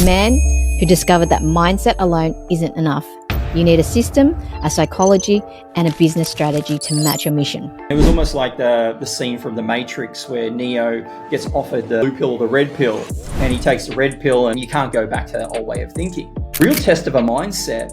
A man who discovered that mindset alone isn't enough. You need a system, a psychology, and a business strategy to match your mission. It was almost like the scene from The Matrix where Neo gets offered the blue pill or the red pill, and he takes the red pill and you can't go back to that old way of thinking. The real test of a mindset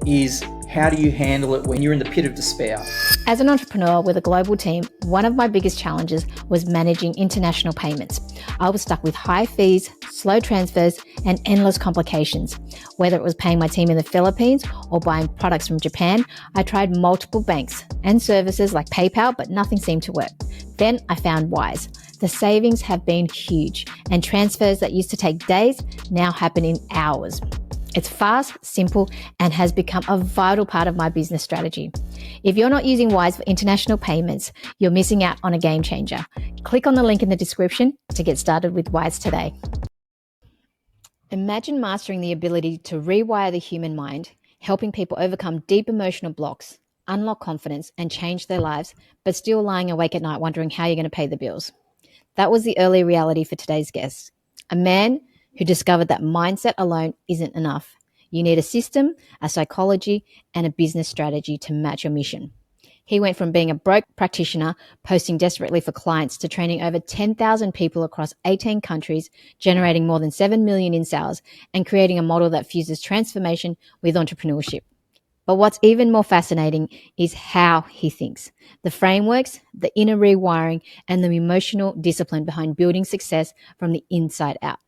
is how do you handle it when you're in the pit of despair? As an entrepreneur with a global team, one of my biggest challenges was managing international payments. I was stuck with high fees, slow transfers, and endless complications. Whether it was paying my team in the Philippines or buying products from Japan, I tried multiple banks and services like PayPal, but nothing seemed to work. Then I found Wise. The savings have been huge, and transfers that used to take days now happen in hours. It's fast, simple, and has become a vital part of my business strategy. If you're not using Wise for international payments, you're missing out on a game changer. Click on the link in the description to get started with Wise today. Imagine mastering the ability to rewire the human mind, helping people overcome deep emotional blocks, unlock confidence, and change their lives, but still lying awake at night wondering how you're going to pay the bills. That was the early reality for today's guest. A man who discovered that mindset alone isn't enough. You need a system, a psychology, and a business strategy to match your mission. He went from being a broke practitioner, posting desperately for clients, to training over 10,000 people across 18 countries, generating more than 7 million in sales, and creating a model that fuses transformation with entrepreneurship. But what's even more fascinating is how he thinks, the frameworks, the inner rewiring, and the emotional discipline behind building success from the inside out.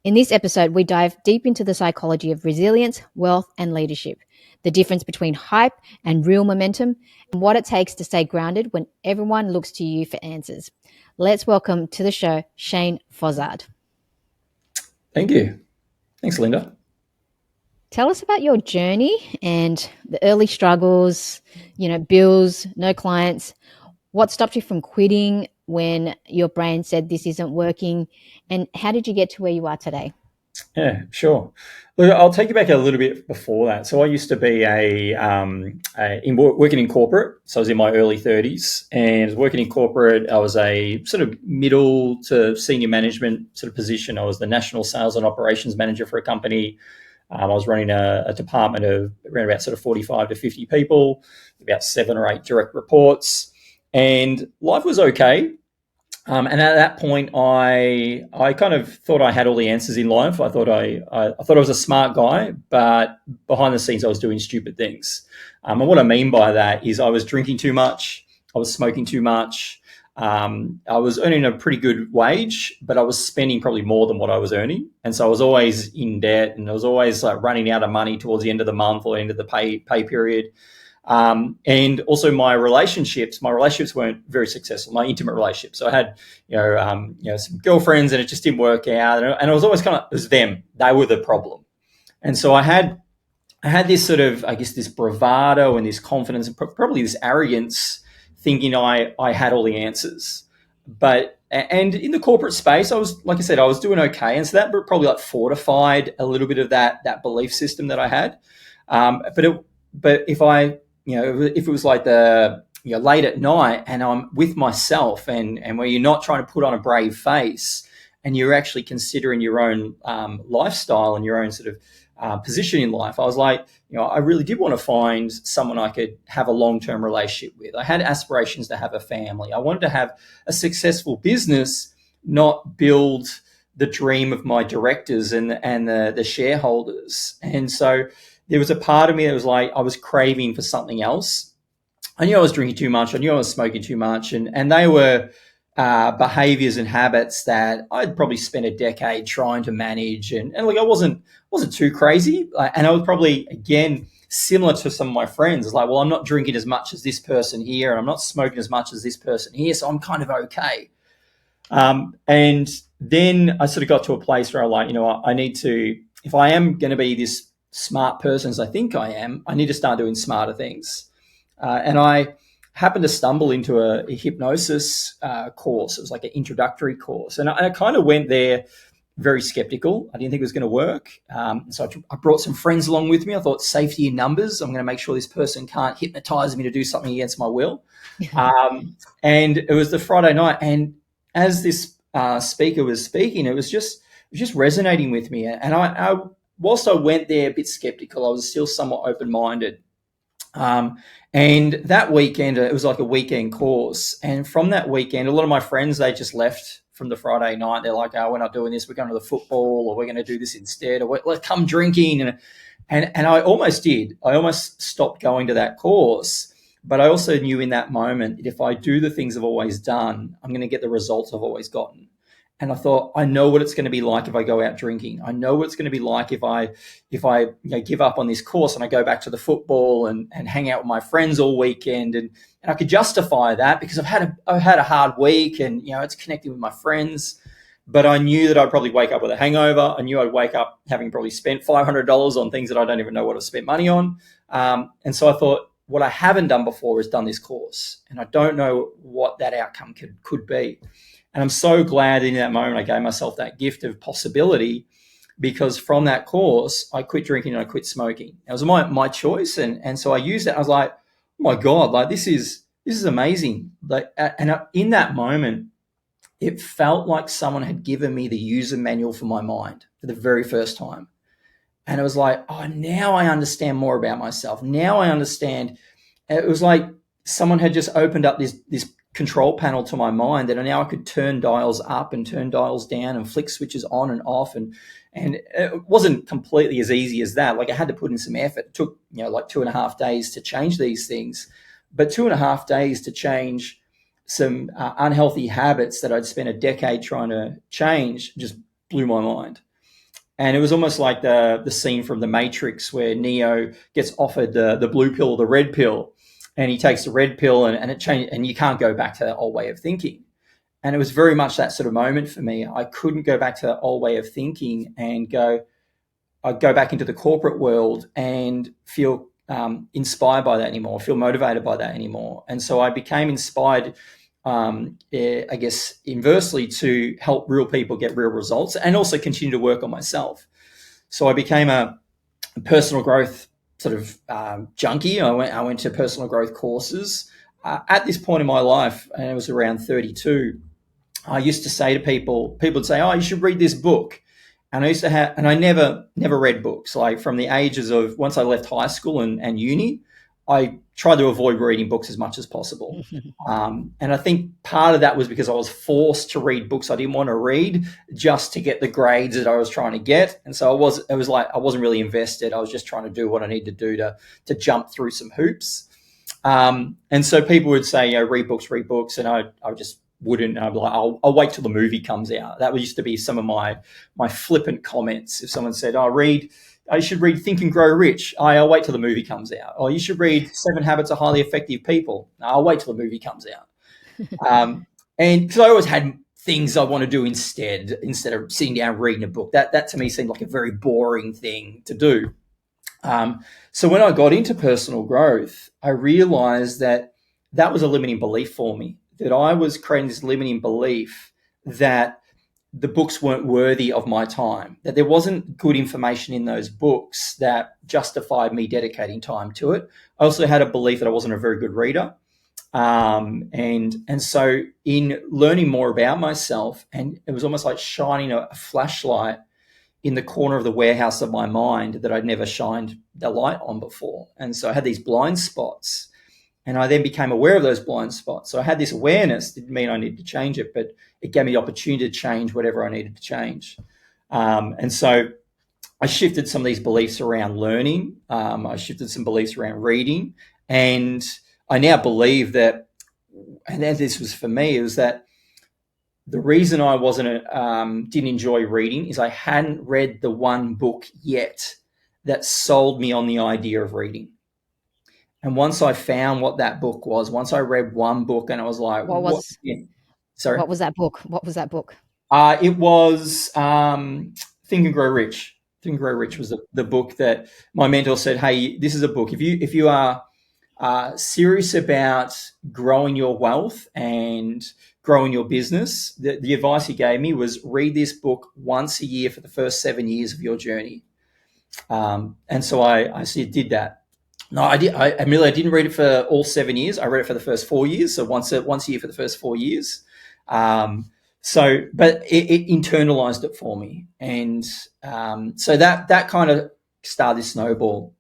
In this episode, we dive deep into the psychology of resilience, wealth, and leadership, the difference between hype and real momentum, and what it takes to stay grounded when everyone looks to you for answers. Let's welcome to the show, Shane Fozard. Thank you. Thanks, Linda. Tell us about your journey and the early struggles, bills, no clients. What stopped you from quitting when your brain said this isn't working, and how did you get to where you are today? Yeah, sure. Look, I'll take you back a little bit before that. So I used to be working in corporate. So I was in my early 30s, and working in corporate, I was a sort of middle to senior management sort of position. I was the national sales and operations manager for a company. I was running a department of around about sort of 45 to 50 people, about 7 or 8 direct reports. And life was okay. And at that point, I kind of thought I had all the answers in life. I thought I was a smart guy, but behind the scenes, I was doing stupid things. And what I mean by that is I was drinking too much. I was smoking too much. I was earning a pretty good wage, but I was spending probably more than what I was earning. And so I was always in debt, and I was always like running out of money towards the end of the month or end of the pay period. And also my relationships weren't very successful, my intimate relationships. So I had, some girlfriends, and it just didn't work out. And I was always it was them, they were the problem. And so I had this sort of, I guess, this bravado and this confidence and probably this arrogance, thinking I had all the answers. And in the corporate space, I was, like I said, I was doing okay. And so that probably fortified a little bit of that belief system that I had. But if it was like late at night and I'm with myself and where you're not trying to put on a brave face and you're actually considering your own lifestyle and your own sort of position in life, I was like, I really did want to find someone I could have a long-term relationship with. I had aspirations to have a family. I wanted to have a successful business, not build the dream of my directors and the shareholders. And so there was a part of me that was like, I was craving for something else. I knew I was drinking too much. I knew I was smoking too much. And they were behaviors and habits that I'd probably spent a decade trying to manage. And look, I wasn't too crazy. And I was probably, again, similar to some of my friends. It's like, well, I'm not drinking as much as this person here, and I'm not smoking as much as this person here, so I'm kind of okay. And then I sort of got to a place where I need to, if I am going to be this smart person as I think I am, I need to start doing smarter things. And I happened to stumble into a hypnosis course. It was like an introductory course. And I kind of went there very skeptical. I didn't think it was going to work. So I brought some friends along with me. I thought, safety in numbers. I'm going to make sure this person can't hypnotize me to do something against my will. And it was the Friday night. And as this speaker was speaking, it was was just resonating with me. And I whilst I went there a bit skeptical, I was still somewhat open-minded. And that weekend, it was like a weekend course. And from that weekend, a lot of my friends, they just left from the Friday night. They're like, oh, we're not doing this. We're going to the football, or we're going to do this instead, or let's come drinking. And I almost did. I almost stopped going to that course. But I also knew in that moment that if I do the things I've always done, I'm going to get the results I've always gotten. And I thought, I know what it's going to be like if I go out drinking. I know what it's going to be like if I give up on this course and I go back to the football and hang out with my friends all weekend. And I could justify that because I've had a hard week, and it's connecting with my friends. But I knew that I'd probably wake up with a hangover. I knew I'd wake up having probably spent $500 on things that I don't even know what I've spent money on. And so I thought, what I haven't done before is done this course, and I don't know what that outcome could be. And I'm so glad in that moment I gave myself that gift of possibility, because from that course, I quit drinking and I quit smoking. It was my choice. And so I used it. I was like, oh my God, like this is amazing. And in that moment, it felt like someone had given me the user manual for my mind for the very first time. And it was like, oh, now I understand more about myself. Now I understand. It was like someone had just opened up this control panel to my mind, that now I could turn dials up and turn dials down and flick switches on and off. And it wasn't completely as easy as that. Like I had to put in some effort. It took, like 2.5 days to change these things, but 2.5 days to change some unhealthy habits that I'd spent a decade trying to change just blew my mind. And it was almost like the scene from The Matrix where Neo gets offered the blue pill or the red pill, and he takes the red pill and it changed, and you can't go back to that old way of thinking. And it was very much that sort of moment for me. I couldn't go back to that old way of thinking and I'd go back into the corporate world and feel inspired by that anymore, feel motivated by that anymore. And so I became inspired, I guess, inversely, to help real people get real results and also continue to work on myself. So I became a personal growth sort of junkie. I went to personal growth courses. At this point in my life, and it was around 32, I used to say to people would say, oh, you should read this book. And I used to and I never read books. Like from the ages of, once I left high school and uni, I tried to avoid reading books as much as possible. And I think part of that was because I was forced to read books I didn't want to read just to get the grades that I was trying to get. And so it was like I wasn't really invested. I was just trying to do what I needed to do to jump through some hoops. And so people would say, read books. And I just wouldn't. I'd be like, I'll wait till the movie comes out. That used to be some of my flippant comments. If someone said, you should read Think and Grow Rich, I'll wait till the movie comes out. Or you should read 7 Habits of Highly Effective People. I'll wait till the movie comes out. And because I always had things I want to do instead of sitting down reading a book. That to me seemed like a very boring thing to do. So when I got into personal growth, I realized that was a limiting belief for me, that I was creating this limiting belief that the books weren't worthy of my time, that there wasn't good information in those books that justified me dedicating time to it. I also had a belief that I wasn't a very good reader. And so in learning more about myself, and it was almost like shining a flashlight in the corner of the warehouse of my mind that I'd never shined the light on before. And so I had these blind spots. And I then became aware of those blind spots. So I had this awareness. Didn't mean I needed to change it, but it gave me the opportunity to change whatever I needed to change. And so I shifted some of these beliefs around learning. I shifted some beliefs around reading. And I now believe that, and this was for me, it was that the reason I didn't enjoy reading is I hadn't read the one book yet that sold me on the idea of reading. And once I found what that book was, once I read one book and I was like, Sorry? What was that book? It was Think and Grow Rich. Think and Grow Rich was the book that my mentor said, hey, this is a book. If you are serious about growing your wealth and growing your business, the advice he gave me was read this book once a year for the first 7 years of your journey. And so I did that. No, I did. I didn't read it for all 7 years. I read it for the first 4 years. So once a year for the first 4 years. So, but it internalized it for me, and so that kind of started this snowball.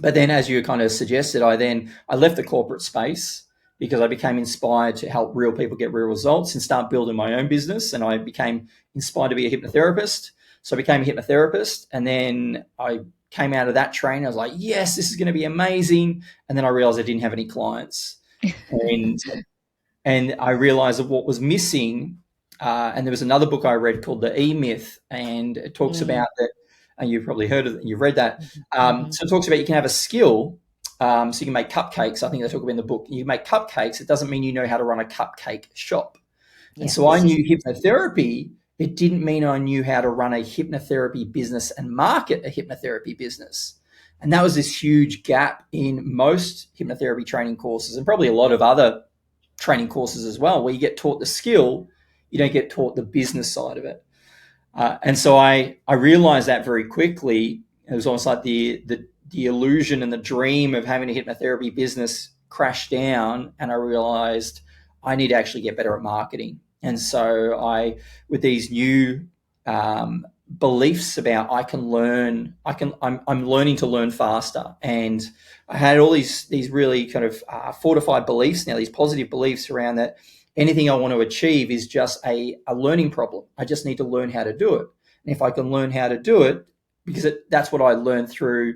But then, as you kind of suggested, I left the corporate space because I became inspired to help real people get real results and start building my own business. And I became inspired to be a hypnotherapist. So I became a hypnotherapist, and then I came out of that training. I was like, yes, this is going to be amazing. And then I realized I didn't have any clients, and I realized that what was missing. And there was another book I read called The E Myth, and it talks about that. And you've probably heard of it, you've read that. So it talks about you can have a skill, so you can make cupcakes. I think they talk about in the book. You make cupcakes. It doesn't mean you know how to run a cupcake shop. And so I knew hypnotherapy. It didn't mean I knew how to run a hypnotherapy business and market a hypnotherapy business. And that was this huge gap in most hypnotherapy training courses, and probably a lot of other training courses as well, where you get taught the skill, you don't get taught the business side of it. And so I realized that very quickly. It was almost like the illusion and the dream of having a hypnotherapy business crashed down, and I realized I need to actually get better at marketing. And so with these new beliefs about I'm learning to learn faster, and I had all these really kind of fortified beliefs now, these positive beliefs around that anything I want to achieve is just a learning problem. I just need to learn how to do it. And if I can learn how to do it, because that's what I learned through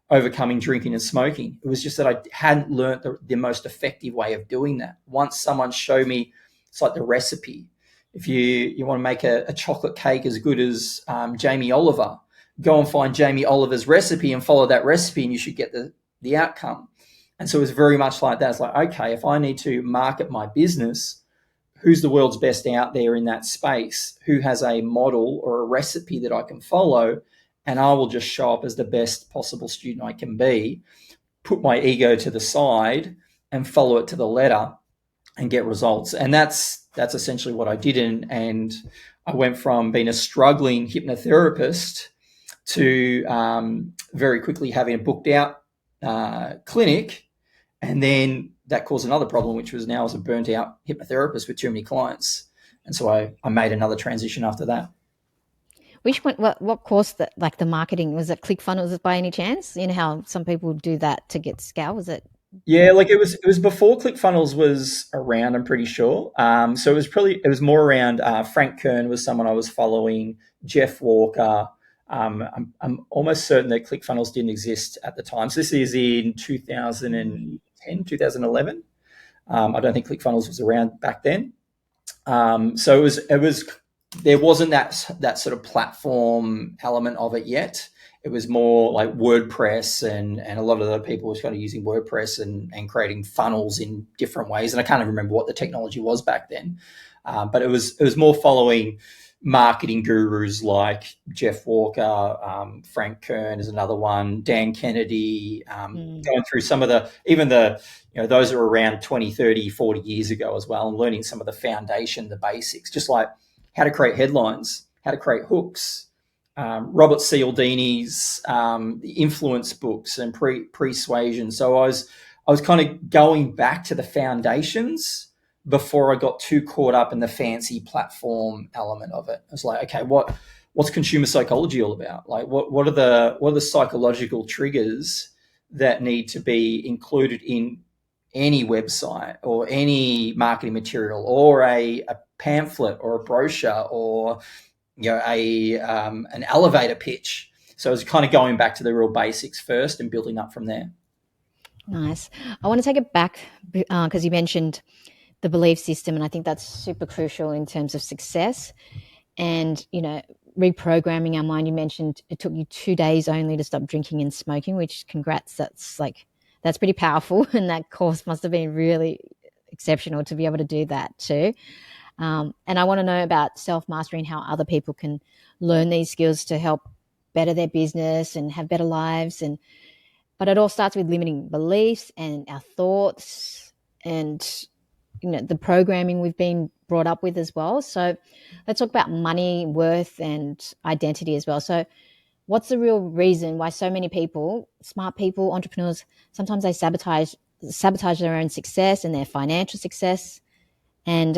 overcoming drinking and smoking. It was just that I hadn't learned the most effective way of doing that. Once someone showed me, it's like the recipe. If you want to make a chocolate cake as good as Jamie Oliver, go and find Jamie Oliver's recipe and follow that recipe, and you should get the outcome. And so it was very much like that. It's like, okay, if I need to market my business, who's the world's best out there in that space? Who has a model or a recipe that I can follow? And I will just show up as the best possible student I can be, put my ego to the side and follow it to the letter and get results. And that's essentially what I did. And I went from being a struggling hypnotherapist to very quickly having a booked out clinic. And then that caused another problem, which was now I was a burnt out hypnotherapist with too many clients. And so I made another transition after that. Which one? What course that like the marketing was it? ClickFunnels by any chance? You know how some people do that to get scale. Was it? Yeah, like it was before ClickFunnels was around, I'm pretty sure. So it was more around Frank Kern was someone I was following, Jeff Walker. I'm almost certain that ClickFunnels didn't exist at the time. So this is in 2010, 2011. I don't think ClickFunnels was around back then. So it was there wasn't that sort of platform element of it yet. It was more like WordPress, and a lot of the people was kind of using WordPress and creating funnels in different ways. And I can't even remember what the technology was back then, but it was more following marketing gurus like Jeff Walker, Frank Kern is another one, Dan Kennedy, going through some of those are around 20, 30, 40 years ago as well, and learning some of the foundation, the basics, just like how to create headlines, how to create hooks, Robert Cialdini's the influence books and persuasion. So I was kind of going back to the foundations before I got too caught up in the fancy platform element of it. I was like, okay, what's consumer psychology all about? Like, what are the psychological triggers that need to be included in any website or any marketing material or a pamphlet or a brochure or an elevator pitch. So it's kind of going back to the real basics first and building up from there. Nice. I want to take it back because you mentioned the belief system, and I think that's super crucial in terms of success and, reprogramming our mind. You mentioned it took you 2 days only to stop drinking and smoking, which congrats. That's pretty powerful. And that course must have been really exceptional to be able to do that too. And I want to know about self-mastery and how other people can learn these skills to help better their business and have better lives. But it all starts with limiting beliefs and our thoughts and, the programming we've been brought up with as well. So let's talk about money, worth, and identity as well. So what's the real reason why so many people, smart people, entrepreneurs, sometimes they sabotage their own success and their financial success? And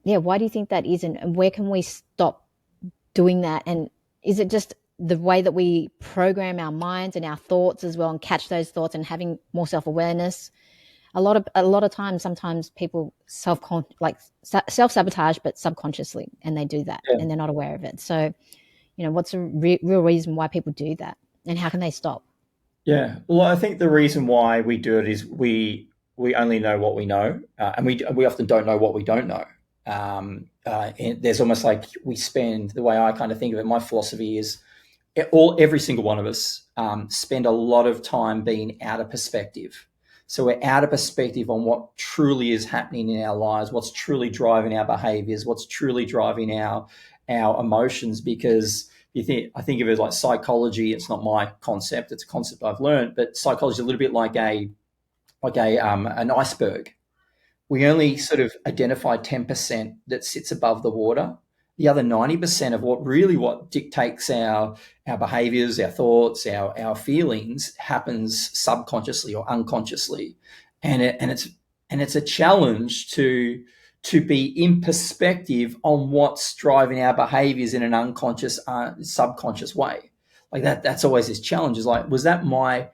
Yeah, why do you think that is, and where can we stop doing that? And is it just the way that we program our minds and our thoughts as well, and catch those thoughts and having more self-awareness? A lot of times, sometimes people self-sabotage, but subconsciously, and they do that Yeah. and they're not aware of it. So, what's a real reason why people do that, and how can they stop? Yeah. Well, I think the reason why we do it is we only know what we know, and we often don't know what we don't know. And there's almost like we spend, the way I kind of think of it, my philosophy is every single one of us spend a lot of time being out of perspective. So we're out of perspective on what truly is happening in our lives, what's truly driving our behaviors, what's truly driving our emotions. Because I think of it like psychology. It's not my concept; it's a concept I've learned. But psychology is a little bit like an iceberg. We only sort of identify 10% that sits above the water. The other 90% of what dictates our behaviors, our thoughts, our feelings happens subconsciously or unconsciously. And it's a challenge to be in perspective on what's driving our behaviors in an unconscious, subconscious way. Like that's always this challenge, is like, was that my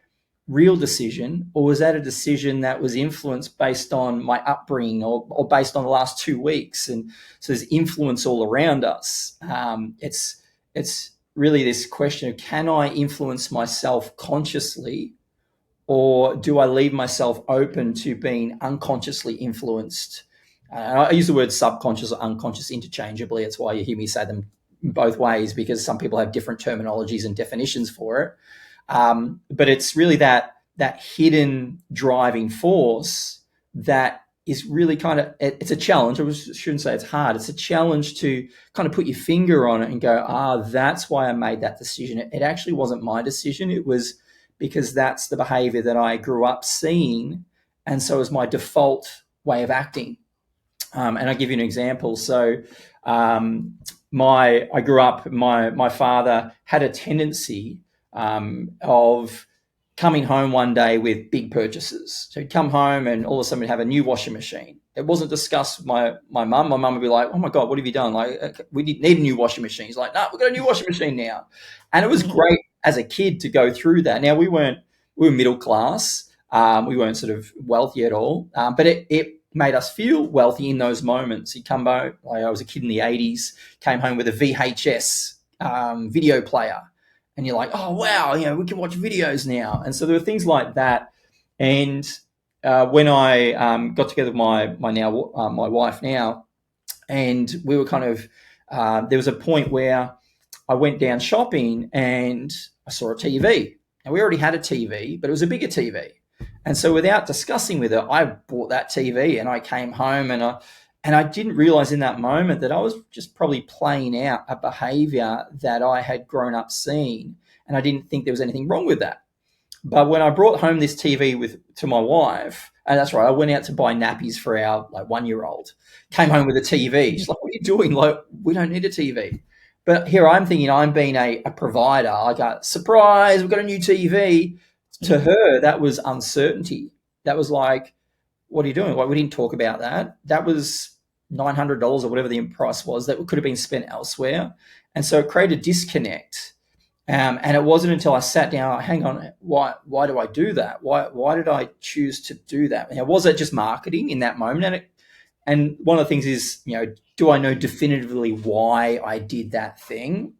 real decision, or was that a decision that was influenced based on my upbringing, or based on the last 2 weeks? And so there's influence all around us. It's really this question of, can I influence myself consciously, or do I leave myself open to being unconsciously influenced? I use the word subconscious or unconscious interchangeably. It's why you hear me say them both ways, because some people have different terminologies and definitions for it. But it's really that hidden driving force that is really it's a challenge. I shouldn't say it's hard. It's a challenge to kind of put your finger on it and go, that's why I made that decision. It actually wasn't my decision. It was because that's the behavior that I grew up seeing. And so it was my default way of acting. And I'll give you an example. So I grew up, my father had a tendency of coming home one day with big purchases. So he'd come home and all of a sudden we'd have a new washing machine. It wasn't discussed with my mum. My mum would be like, "Oh my God, what have you done? Like, we need a new washing machine." He's like, "No, we've got a new washing machine now." And it was great as a kid to go through that. Now we were middle class. We weren't sort of wealthy at all, but it made us feel wealthy in those moments. He'd come home, like I was a kid in the 80s, came home with a VHS video player. And you're like, "Oh, wow, we can watch videos now." And so there were things like that. And when I got together with my wife now, and we were kind of, there was a point where I went down shopping and I saw a TV. And we already had a TV, but it was a bigger TV. And so without discussing with her, I bought that TV and I came home, and I didn't realize in that moment that I was just probably playing out a behavior that I had grown up seeing. And I didn't think there was anything wrong with that. But when I brought home this TV to my wife, and that's right, I went out to buy nappies for our 1-year-old, came home with a TV. She's like, "What are you doing? Like, we don't need a TV." But here I'm thinking I'm being a provider. I got, "Surprise, we've got a new TV." To her, that was uncertainty. That was like, "What are you doing?" Like, we didn't talk about that. That was $900 or whatever the price was that could have been spent elsewhere. And so it created a disconnect. And it wasn't until I sat down, hang on, why do I do that? Why did I choose to do that? Now, was it just marketing in that moment? And one of the things is, do I know definitively why I did that thing?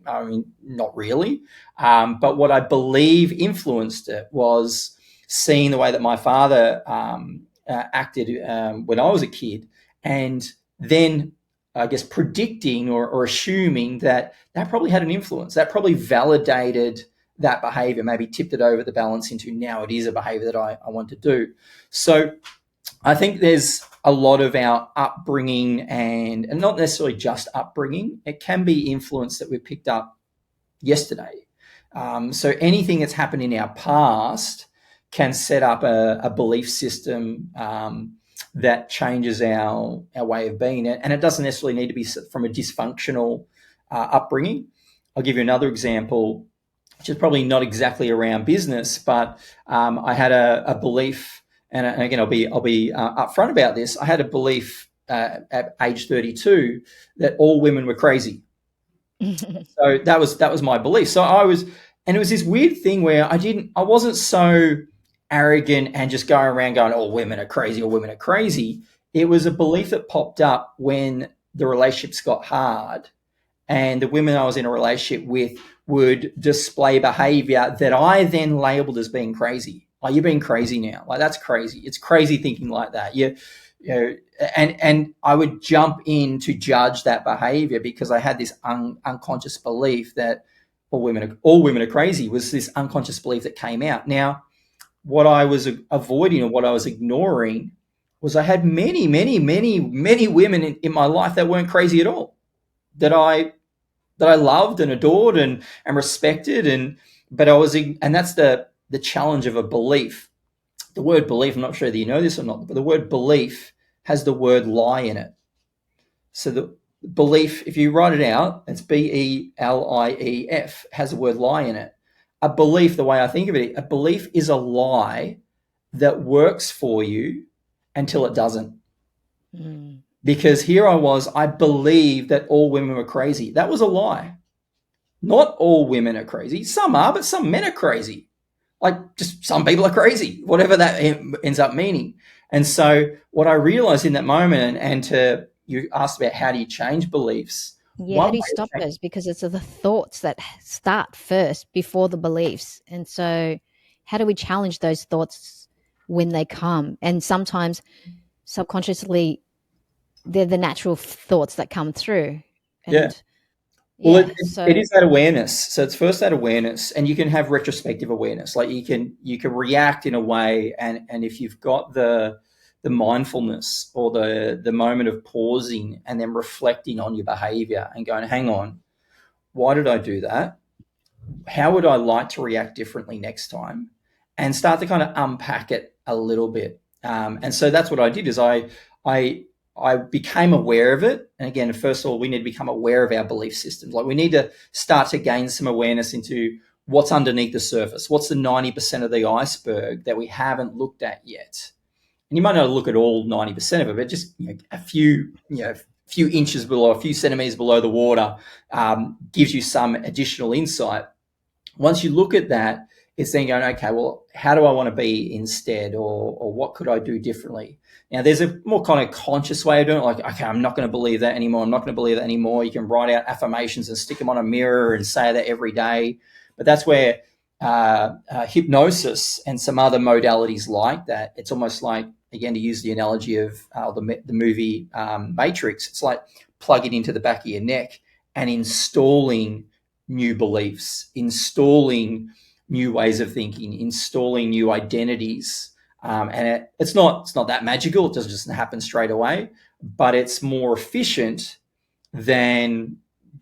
I mean, not really. But what I believe influenced it was seeing the way that my father acted when I was a kid, and then I guess predicting or assuming that probably had an influence. That probably validated that behavior, maybe tipped it over the balance into, now it is a behavior that I want to do. So I think there's a lot of our upbringing, and not necessarily just upbringing. It can be influence that we picked up yesterday. So anything that's happened in our past can set up a belief system that changes our way of being. And it doesn't necessarily need to be from a dysfunctional upbringing. I'll give you another example, which is probably not exactly around business, but I had a belief, and again, I'll be upfront about this. I had a belief at age 32 that all women were crazy. So that was my belief. So and it was this weird thing where I wasn't so arrogant and just going around going, "Oh, women are crazy," or "Women are crazy." It was a belief that popped up when the relationships got hard, and the women I was in a relationship with would display behavior that I then labeled as being crazy. Like, you're being crazy now. Like, that's crazy. It's crazy thinking like that. And I would jump in to judge that behavior because I had this unconscious belief that all women are crazy. Was this unconscious belief that came out. Now, what I was avoiding or what I was ignoring was I had many, many, many, many women in my life that weren't crazy at all, that I loved and adored and respected, and that's the challenge of a belief. The word belief, I'm not sure that you know this or not, but the word belief has the word lie in it. So the belief, if you write it out, it's BELIEF, has the word lie in it. A belief, the way I think of it, a belief is a lie that works for you until it doesn't. Because here I believed that all women were crazy. That was a lie. Not all women are crazy. Some are, but some men are crazy. Like, just some people are crazy, whatever that ends up meaning. And so what I realized in that moment, and you asked about how do you change beliefs. Yeah, how do you stop those? Because it's the thoughts that start first before the beliefs. And so how do we challenge those thoughts when they come? And sometimes subconsciously they're the natural thoughts that come through. And Well, it is that awareness. So it's first that awareness, and you can have retrospective awareness. Like, you can react in a way, and if you've got the mindfulness or the moment of pausing and then reflecting on your behavior and going, hang on, why did I do that? How would I like to react differently next time? And start to kind of unpack it a little bit. And so that's what I did, is I became aware of it. And again, first of all, we need to become aware of our belief systems. Like, we need to start to gain some awareness into what's underneath the surface. What's the 90% of the iceberg that we haven't looked at yet? And you might not look at all 90% of it, but just a few inches below, a few centimeters below the water gives you some additional insight. Once you look at that, it's then going, okay, well, how do I want to be instead, or what could I do differently? Now, there's a more kind of conscious way of doing it, like, okay, I'm not going to believe that anymore. I'm not going to believe that anymore. You can write out affirmations and stick them on a mirror and say that every day. But that's where hypnosis and some other modalities like that, it's almost like, again, to use the analogy of the movie Matrix, it's like plugging into the back of your neck and installing new beliefs, installing new ways of thinking, installing new identities. And it's not that magical. It doesn't just happen straight away, but it's more efficient than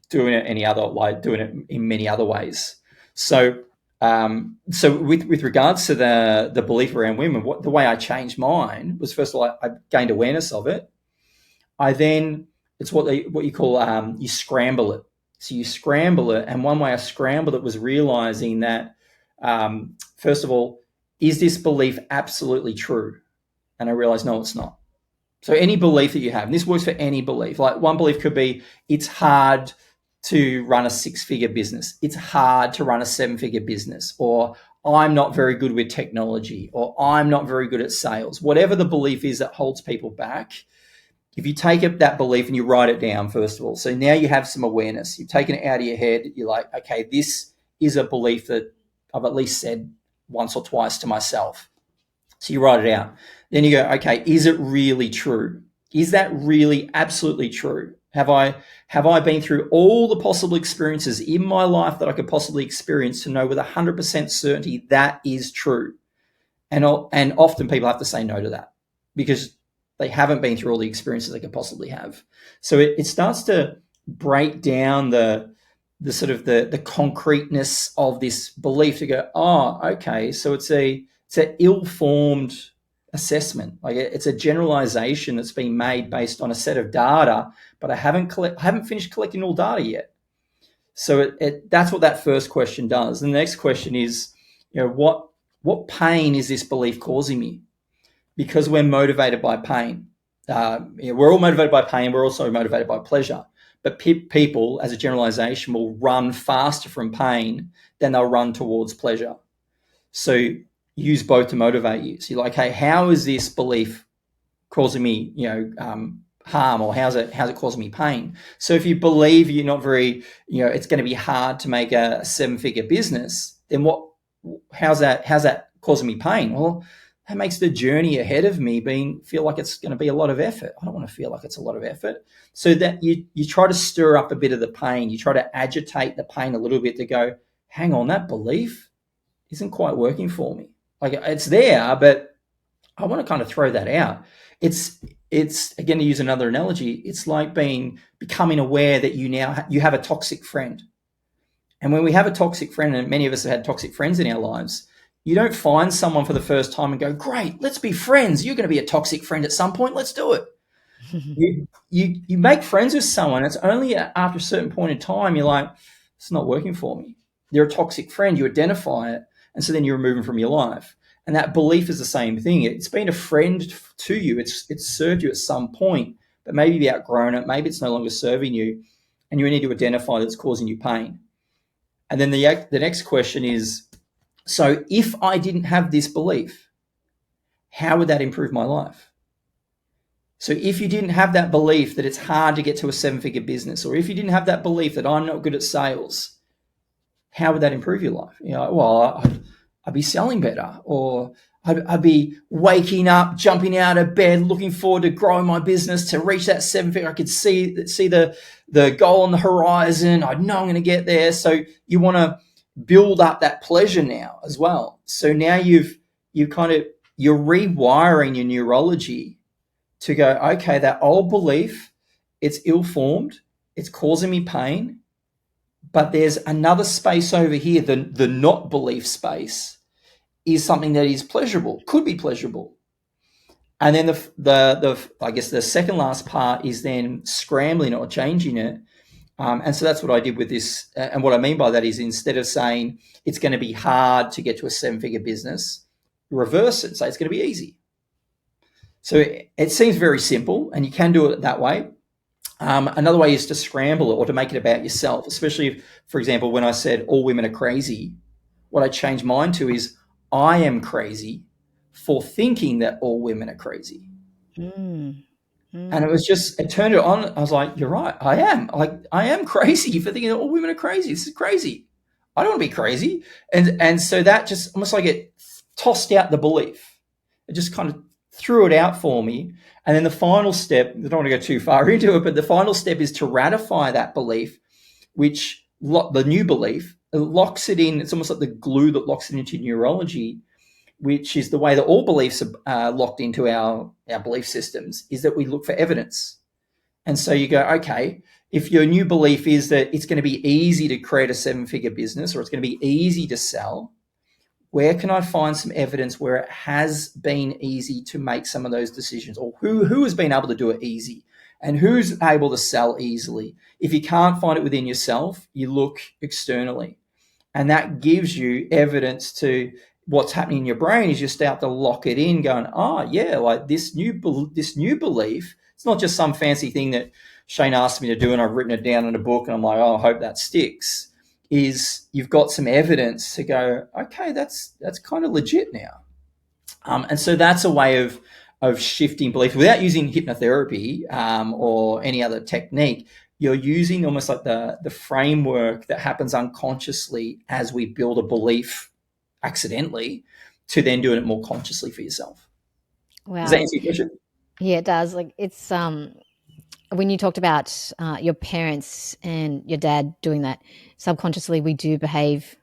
doing it in many other ways. So with regards to the belief around women, the way I changed mine was, first of all, I gained awareness of it. It's what you call, you scramble it. So you scramble it, and one way I scrambled it was realizing that, first of all, is this belief absolutely true? And I realized, no, it's not. So any belief that you have, and this works for any belief, like one belief could be, it's hard to run a 6-figure business. It's hard to run a 7-figure business, or I'm not very good with technology, or I'm not very good at sales. Whatever the belief is that holds people back, if you take that belief and you write it down, first of all, so now you have some awareness. You've taken it out of your head. You're like, okay, this is a belief that I've at least said once or twice to myself. So you write it out. Then you go, okay, is it really true? Is that really absolutely true? Have I been through all the possible experiences in my life that I could possibly experience to know with 100% certainty that is true? And often people have to say no to that because they haven't been through all the experiences they could possibly have. So it starts to break down the sort of the concreteness of this belief to go, oh, okay, so it's an ill-formed assessment. Like, it's a generalization that's been made based on a set of data, but I haven't finished collecting all data yet. So that's what that first question does. And the next question is, what pain is this belief causing me? Because we're motivated by pain. we're all motivated by pain. We're also motivated by pleasure. But people, as a generalization, will run faster from pain than they'll run towards pleasure. So use both to motivate you. So you're like, hey, how is this belief causing me, harm, or how's it causing me pain? So if you believe you're not very, it's going to be hard to make a 7-figure business, then how's that causing me pain? Well, that makes the journey ahead of me feel like it's going to be a lot of effort. I don't want to feel like it's a lot of effort. So that you try to stir up a bit of the pain. You try to agitate the pain a little bit to go, hang on, that belief isn't quite working for me. Like, it's there, but I want to kind of throw that out. It's again, to use another analogy, it's like becoming aware that you have a toxic friend. And when we have a toxic friend, and many of us have had toxic friends in our lives, you don't find someone for the first time and go, great, let's be friends. You're going to be a toxic friend at some point. Let's do it. You make friends with someone. It's only after a certain point in time, you're like, it's not working for me. They're a toxic friend. You identify it. And so then you remove them from your life. And that belief is the same thing. It's been a friend to you. It's served you at some point, but maybe you've outgrown it. Maybe it's no longer serving you. And you need to identify that it's causing you pain. And then the next question is, so if I didn't have this belief, how would that improve my life? So if you didn't have that belief that it's hard to get to a 7-figure business, or if you didn't have that belief that I'm not good at sales, how would that improve your life? I'd be selling better, or I'd be waking up, jumping out of bed, looking forward to growing my business to reach that 7-figure. I could see the goal on the horizon. I know I'm going to get there. So you want to build up that pleasure now as well. So now you're rewiring your neurology to go, okay, that old belief, it's ill-formed, it's causing me pain, but there's another space over here, the not belief space is something that is pleasurable, could be pleasurable. And then I guess the second last part is then scrambling or changing it. And so that's what I did with this. And what I mean by that is, instead of saying it's going to be hard to get to a 7-figure business, reverse it and say it's going to be easy. So it seems very simple, and you can do it that way. Another way is to scramble it, or to make it about yourself, especially if, for example, when I said all women are crazy, what I changed mine to is I am crazy for thinking that all women are crazy. And it turned it on. I was like, you're right. I am crazy for thinking that all women are crazy. This is crazy. I don't want to be crazy. And so that just almost like it tossed out the belief. It just kind of threw it out for me. And then the final step, I don't want to go too far into it, but the final step is to ratify that belief, which the new belief, it locks it in. It's almost like the glue that locks it into neurology, which is the way that all beliefs are locked into our belief systems, is that we look for evidence. And so you go, okay, if your new belief is that it's going to be easy to create a 7-figure business, or it's going to be easy to sell, where can I find some evidence where it has been easy to make some of those decisions, or who has been able to do it easy and who's able to sell easily? If you can't find it within yourself, you look externally, and that gives you evidence to what's happening in your brain. Is you start to lock it in, going, like this new belief. It's not just some fancy thing that Shane asked me to do and I've written it down in a book and I'm like, I hope that sticks. Is you've got some evidence to go, okay, that's kind of legit now. And so that's a way of shifting belief without using hypnotherapy or any other technique. You're using almost like the framework that happens unconsciously as we build a belief accidentally, to then doing it more consciously for yourself. Wow. Does that answer your question? Yeah, it does. Like, it's when you talked about your parents and your dad doing that, subconsciously we do behave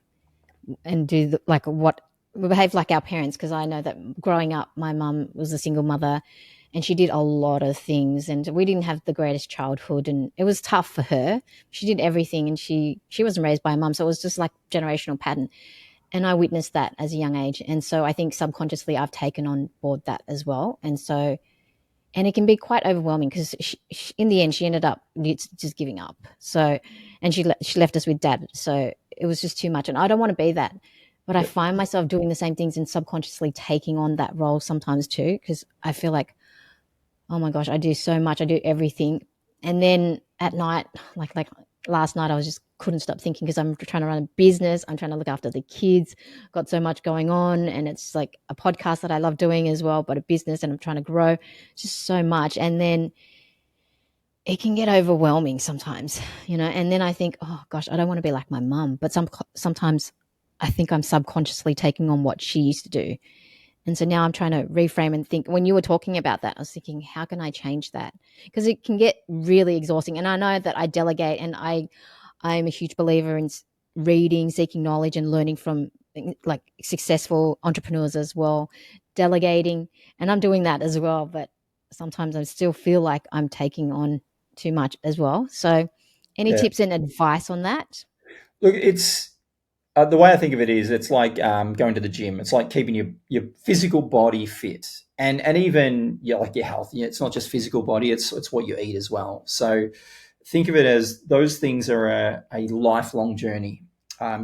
and do we behave like our parents, because I know that growing up, my mum was a single mother and she did a lot of things, and we didn't have the greatest childhood, and it was tough for her. She did everything, and she wasn't raised by a mum, so it was just like generational pattern. And I witnessed that as a young age. And so I think subconsciously I've taken on board that as well. And it can be quite overwhelming, because in the end, she ended up just giving up. So, and she left us with dad. So it was just too much. And I don't want to be that. But I find myself doing the same things and subconsciously taking on that role sometimes too, because I feel like, oh my gosh, I do so much. I do everything. And then at night, like last night, I was just couldn't stop thinking because I'm trying to run a business. I'm trying to look after the kids, got so much going on. And it's like a podcast that I love doing as well, but a business, and I'm trying to grow just so much. And then it can get overwhelming sometimes, and then I think, oh gosh, I don't want to be like my mum. But sometimes I think I'm subconsciously taking on what she used to do. And so now I'm trying to reframe and think. When you were talking about that, I was thinking, how can I change that? Because it can get really exhausting. And I know that I delegate, and I'm a huge believer in reading, seeking knowledge, and learning from like successful entrepreneurs as well, delegating. And I'm doing that as well. But sometimes I still feel like I'm taking on too much as well. So any Yeah. tips and advice on that? Look, it's the way I think of it is it's like going to the gym. It's like keeping your physical body fit, and even like your health. It's not just physical body; it's what you eat as well. So think of it as those things are a lifelong journey.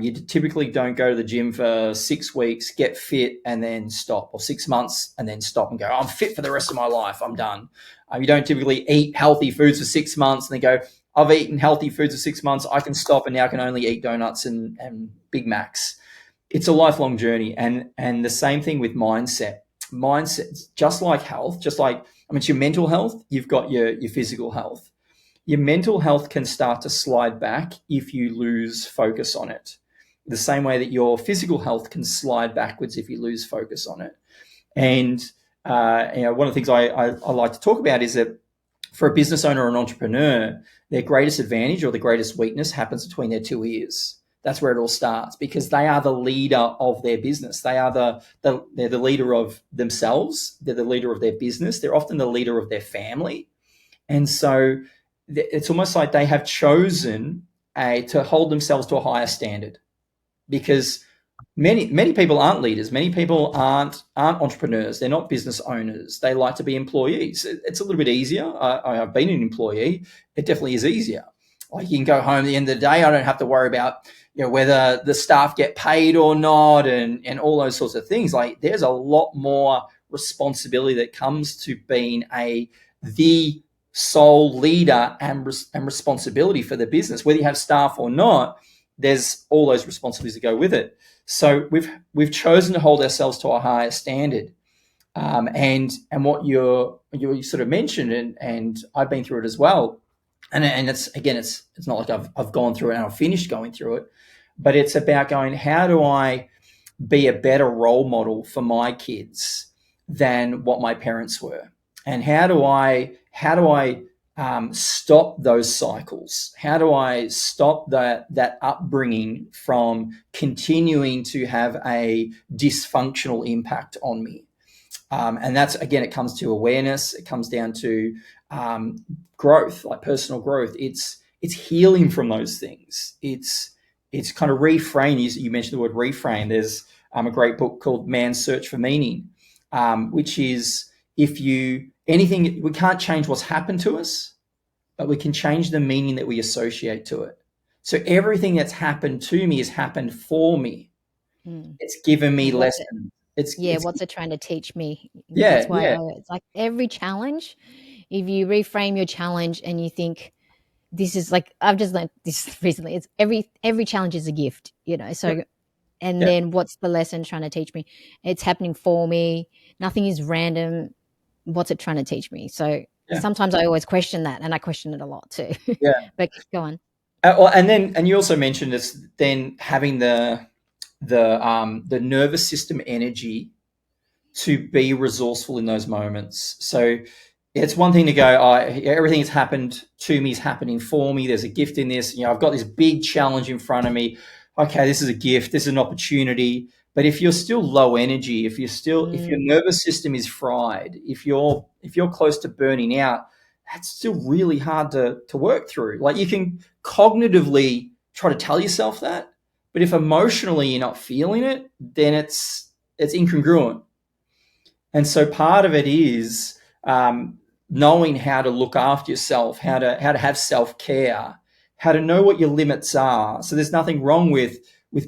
You typically don't go to the gym for 6 weeks, get fit, and then stop, or 6 months and then stop and go, I'm fit for the rest of my life. I'm done. You don't typically eat healthy foods for 6 months and then go, I've eaten healthy foods for 6 months. I can stop and now I can only eat donuts and Big Macs. It's a lifelong journey. And the same thing with mindset. Mindset, just like health, it's your mental health, you've got your physical health. Your mental health can start to slide back if you lose focus on it. The same way that your physical health can slide backwards if you lose focus on it. And one of the things I like to talk about is that for a business owner or an entrepreneur, their greatest advantage or the greatest weakness happens between their two ears. That's where it all starts, because they are the leader of their business. They're the leader of themselves. They're the leader of their business. They're often the leader of their family. And so it's almost like they have chosen to hold themselves to a higher standard, because many people aren't leaders. Many people aren't entrepreneurs. They're not business owners. They like to be employees. It's a little bit easier. I've been an employee. It definitely is easier. Like, you can go home at the end of the day. I don't have to worry about whether the staff get paid or not, and all those sorts of things. Like, there's a lot more responsibility that comes to being the sole leader and responsibility for the business. Whether you have staff or not, there's all those responsibilities that go with it. So we've chosen to hold ourselves to a higher standard. And what you sort of mentioned, and I've been through it as well. And it's not like I've gone through it and I've finished going through it, but it's about going, how do I be a better role model for my kids than what my parents were? And how do I stop those cycles? How do I stop that upbringing from continuing to have a dysfunctional impact on me? And that's, again, it comes to awareness. It comes down to growth, like personal growth. It's healing from those things. It's kind of reframe. You mentioned the word reframe. There's a great book called Man's Search for Meaning, which is, we can't change what's happened to us, but we can change the meaning that we associate to it. So everything that's happened to me has happened for me. It's given me lessons. What's it trying to teach me? Yeah, That's why it's like every challenge, if you reframe your challenge and you think, this is like, I've just learned this recently, it's every challenge is a gift, so, and then what's the lesson trying to teach me? It's happening for me. Nothing is random. What's it trying to teach me? So sometimes I always question that, and I question it a lot too. Yeah. But go on. And you also mentioned this, then having the nervous system energy to be resourceful in those moments. So it's one thing to go, everything that's happened to me is happening for me. There's a gift in this. I've got this big challenge in front of me. Okay, this is a gift. This is an opportunity. But if you're still low energy, if your nervous system is fried, if you're close to burning out, that's still really hard to work through. Like, you can cognitively try to tell yourself that, but if emotionally you're not feeling it, then it's incongruent. And so part of it is knowing how to look after yourself, how to have self-care, how to know what your limits are. So there's nothing wrong with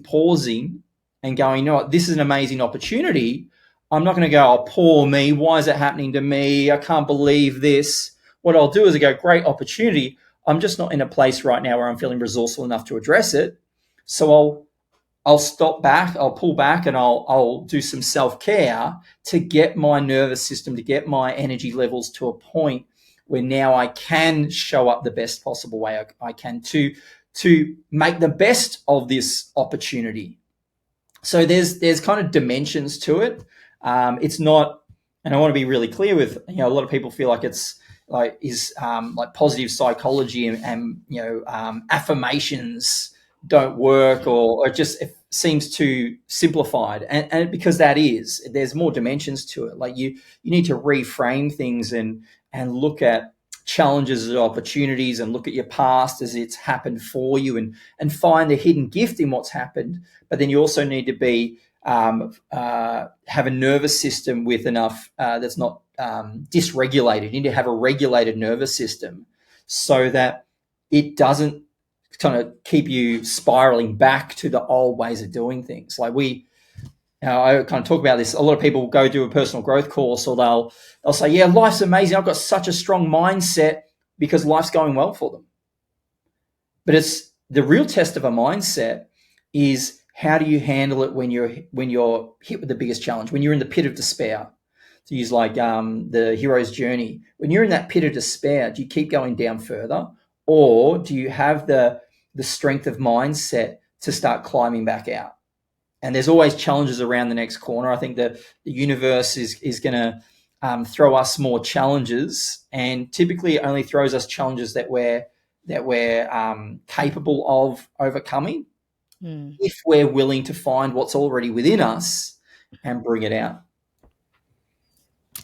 pausing and going, you know what, this is an amazing opportunity. I'm not going to go, oh, poor me. Why is it happening to me? I can't believe this. What I'll do is I go, great opportunity. I'm just not in a place right now where I'm feeling resourceful enough to address it. So I'll stop back, I'll pull back, and I'll do some self-care to get my nervous system, to get my energy levels to a point where now I can show up the best possible way I can to make the best of this opportunity. So there's kind of dimensions to it. It's not, and I want to be really clear with, a lot of people feel like it's like like positive psychology and affirmations don't work, or it seems too simplified, and because there's more dimensions to it. Like you need to reframe things and look at challenges as opportunities, and look at your past as it's happened for you, and find the hidden gift in what's happened. But then you also need to be have a nervous system with enough that's not dysregulated. You need to have a regulated nervous system so that it doesn't kind of keep you spiraling back to the old ways of doing things. Like I kind of talk about this. A lot of people go do a personal growth course, or they'll say, yeah, life's amazing. I've got such a strong mindset because life's going well for them. But it's the real test of a mindset is, how do you handle it when you're hit with the biggest challenge, when you're in the pit of despair? To use like the hero's journey, when you're in that pit of despair, do you keep going down further, or do you have the strength of mindset to start climbing back out? And there's always challenges around the next corner. I think that the universe is going to throw us more challenges, and typically it only throws us challenges that we're capable of overcoming, if we're willing to find what's already within us and bring it out.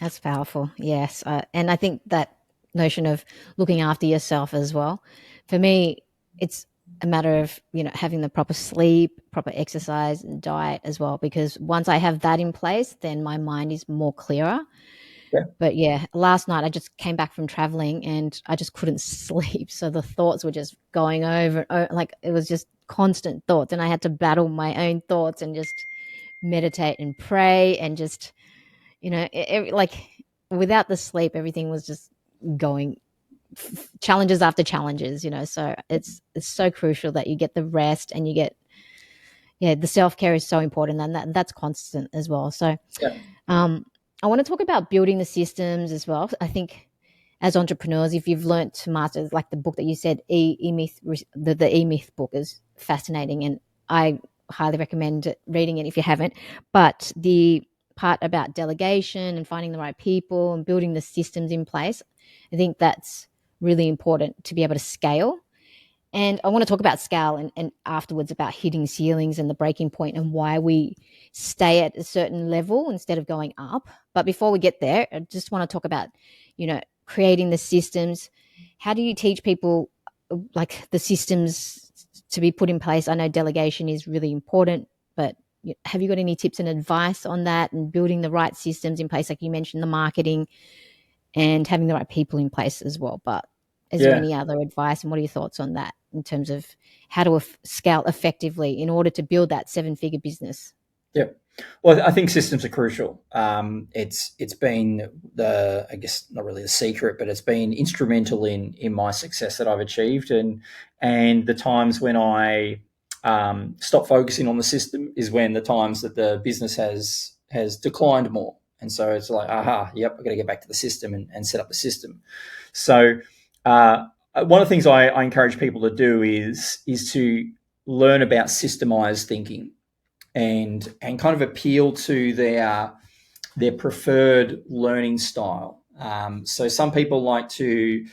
That's powerful. Yes. And I think that notion of looking after yourself as well, for me, it's a matter of, having the proper sleep, proper exercise and diet as well, because once I have that in place, then my mind is more clearer. Yeah. But yeah, last night I just came back from traveling and I just couldn't sleep. So the thoughts were just going over, like it was just constant thoughts, and I had to battle my own thoughts and just meditate and pray, and just, like without the sleep, everything was just going challenges after challenges, so it's so crucial that you get the rest, and you get, the self-care is so important, and that's constant as well. So Yeah. I want to talk about building the systems as well. I think as entrepreneurs, if you've learned to master, like the book that you said, E-Myth, the E-Myth book is fascinating, and I highly recommend reading it if you haven't. But the part about delegation and finding the right people and building the systems in place, I think that's really important to be able to scale. And I want to talk about scale and afterwards about hitting ceilings and the breaking point and why we stay at a certain level instead of going up. But before we get there, I just want to talk about, creating the systems. How do you teach people like the systems to be put in place? I know delegation is really important, but have you got any tips and advice on that and building the right systems in place? Like you mentioned, the marketing and having the right people in place as well. But is there any other advice, and what are your thoughts on that in terms of how to scale effectively in order to build that 7-figure business? Yeah. Well, I think systems are crucial. It's been I guess not really a secret, but it's been instrumental in my success that I've achieved, and the times when I stop focusing on the system is when the times that the business has declined more. And so it's like, yep, I've got to get back to the system and set up the system. So one of the things I encourage people to do is to learn about systemized thinking, and kind of appeal to their preferred learning style. So some people like to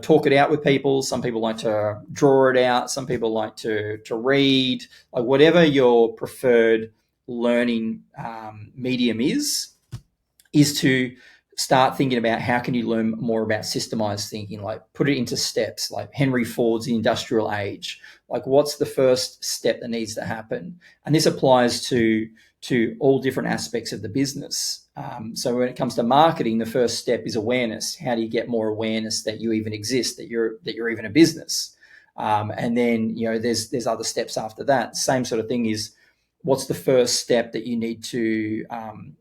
talk it out with people. Some people like to draw it out. Some people like to read. Like whatever your preferred learning medium is to start thinking about how can you learn more about systemized thinking, like put it into steps, like Henry Ford's The Industrial Age. Like what's the first step that needs to happen? And this applies to all different aspects of the business. So when it comes to marketing, the first step is awareness. How do you get more awareness that you even exist, that you're even a business? And then, there's other steps after that. Same sort of thing is what's the first step that you need to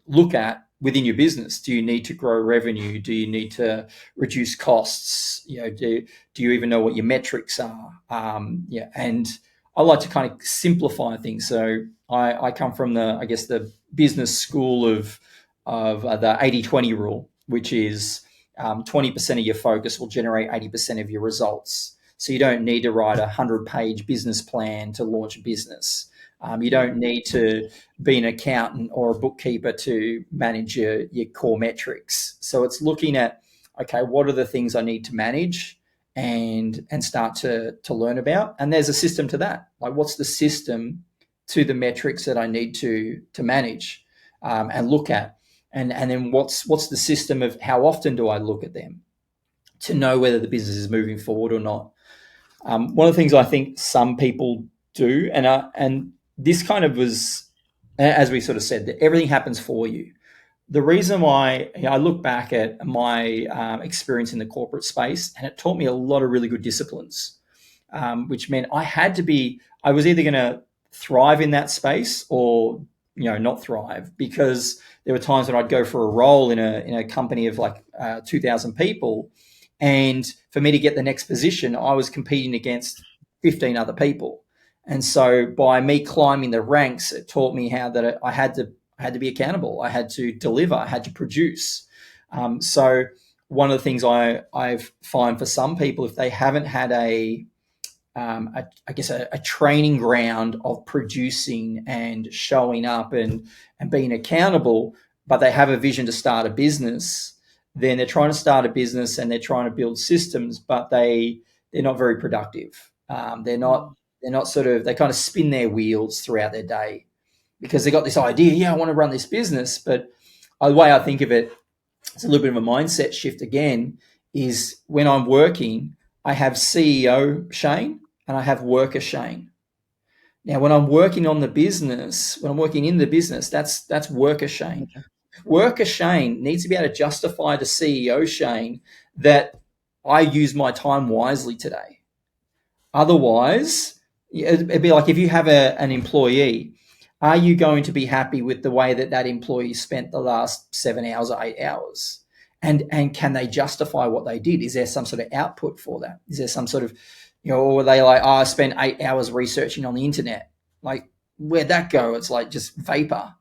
look at within your business? Do you need to grow revenue? Do you need to reduce costs? Do you even know what your metrics are? And I like to kind of simplify things. So I come from the business school of the 80-20 rule, which is 20% of your focus will generate 80% of your results. So you don't need to write a 100-page business plan to launch a business. You don't need to be an accountant or a bookkeeper to manage your core metrics. So it's looking at, okay, what are the things I need to manage and start to learn about? And there's a system to that. Like, what's the system to the metrics that I need to manage and look at? And then what's the system of how often do I look at them to know whether the business is moving forward or not? One of the things I think some people do, and this kind of was, as we sort of said, that everything happens for you. The reason why I look back at my experience in the corporate space, and it taught me a lot of really good disciplines, which meant I was either going to thrive in that space or not thrive, because there were times when I'd go for a role in a company of like 2,000 people, and for me to get the next position, I was competing against 15 other people. And so by me climbing the ranks, it taught me how that I had to be accountable. I had to deliver. I had to produce. So one of the things I find for some people, if they haven't had a training ground of producing and showing up and being accountable, but they have a vision to start a business, then they're trying to start a business and they're trying to build systems, but they're not very productive. They kind of spin their wheels throughout their day because they got this idea, I want to run this business. But the way I think of it, it's a little bit of a mindset shift again, is when I'm working, I have CEO Shane and I have worker Shane. Now, when I'm working in the business, that's worker Shane. Okay. Worker Shane needs to be able to justify to CEO Shane that I use my time wisely today. Otherwise, it'd be like if you have an employee, are you going to be happy with the way that employee spent the last 7 hours or 8 hours? And can they justify what they did? Is there some sort of output for that? Is there some sort of, or are they like, I spent 8 hours researching on the internet? Like, where'd that go? It's like just vapor.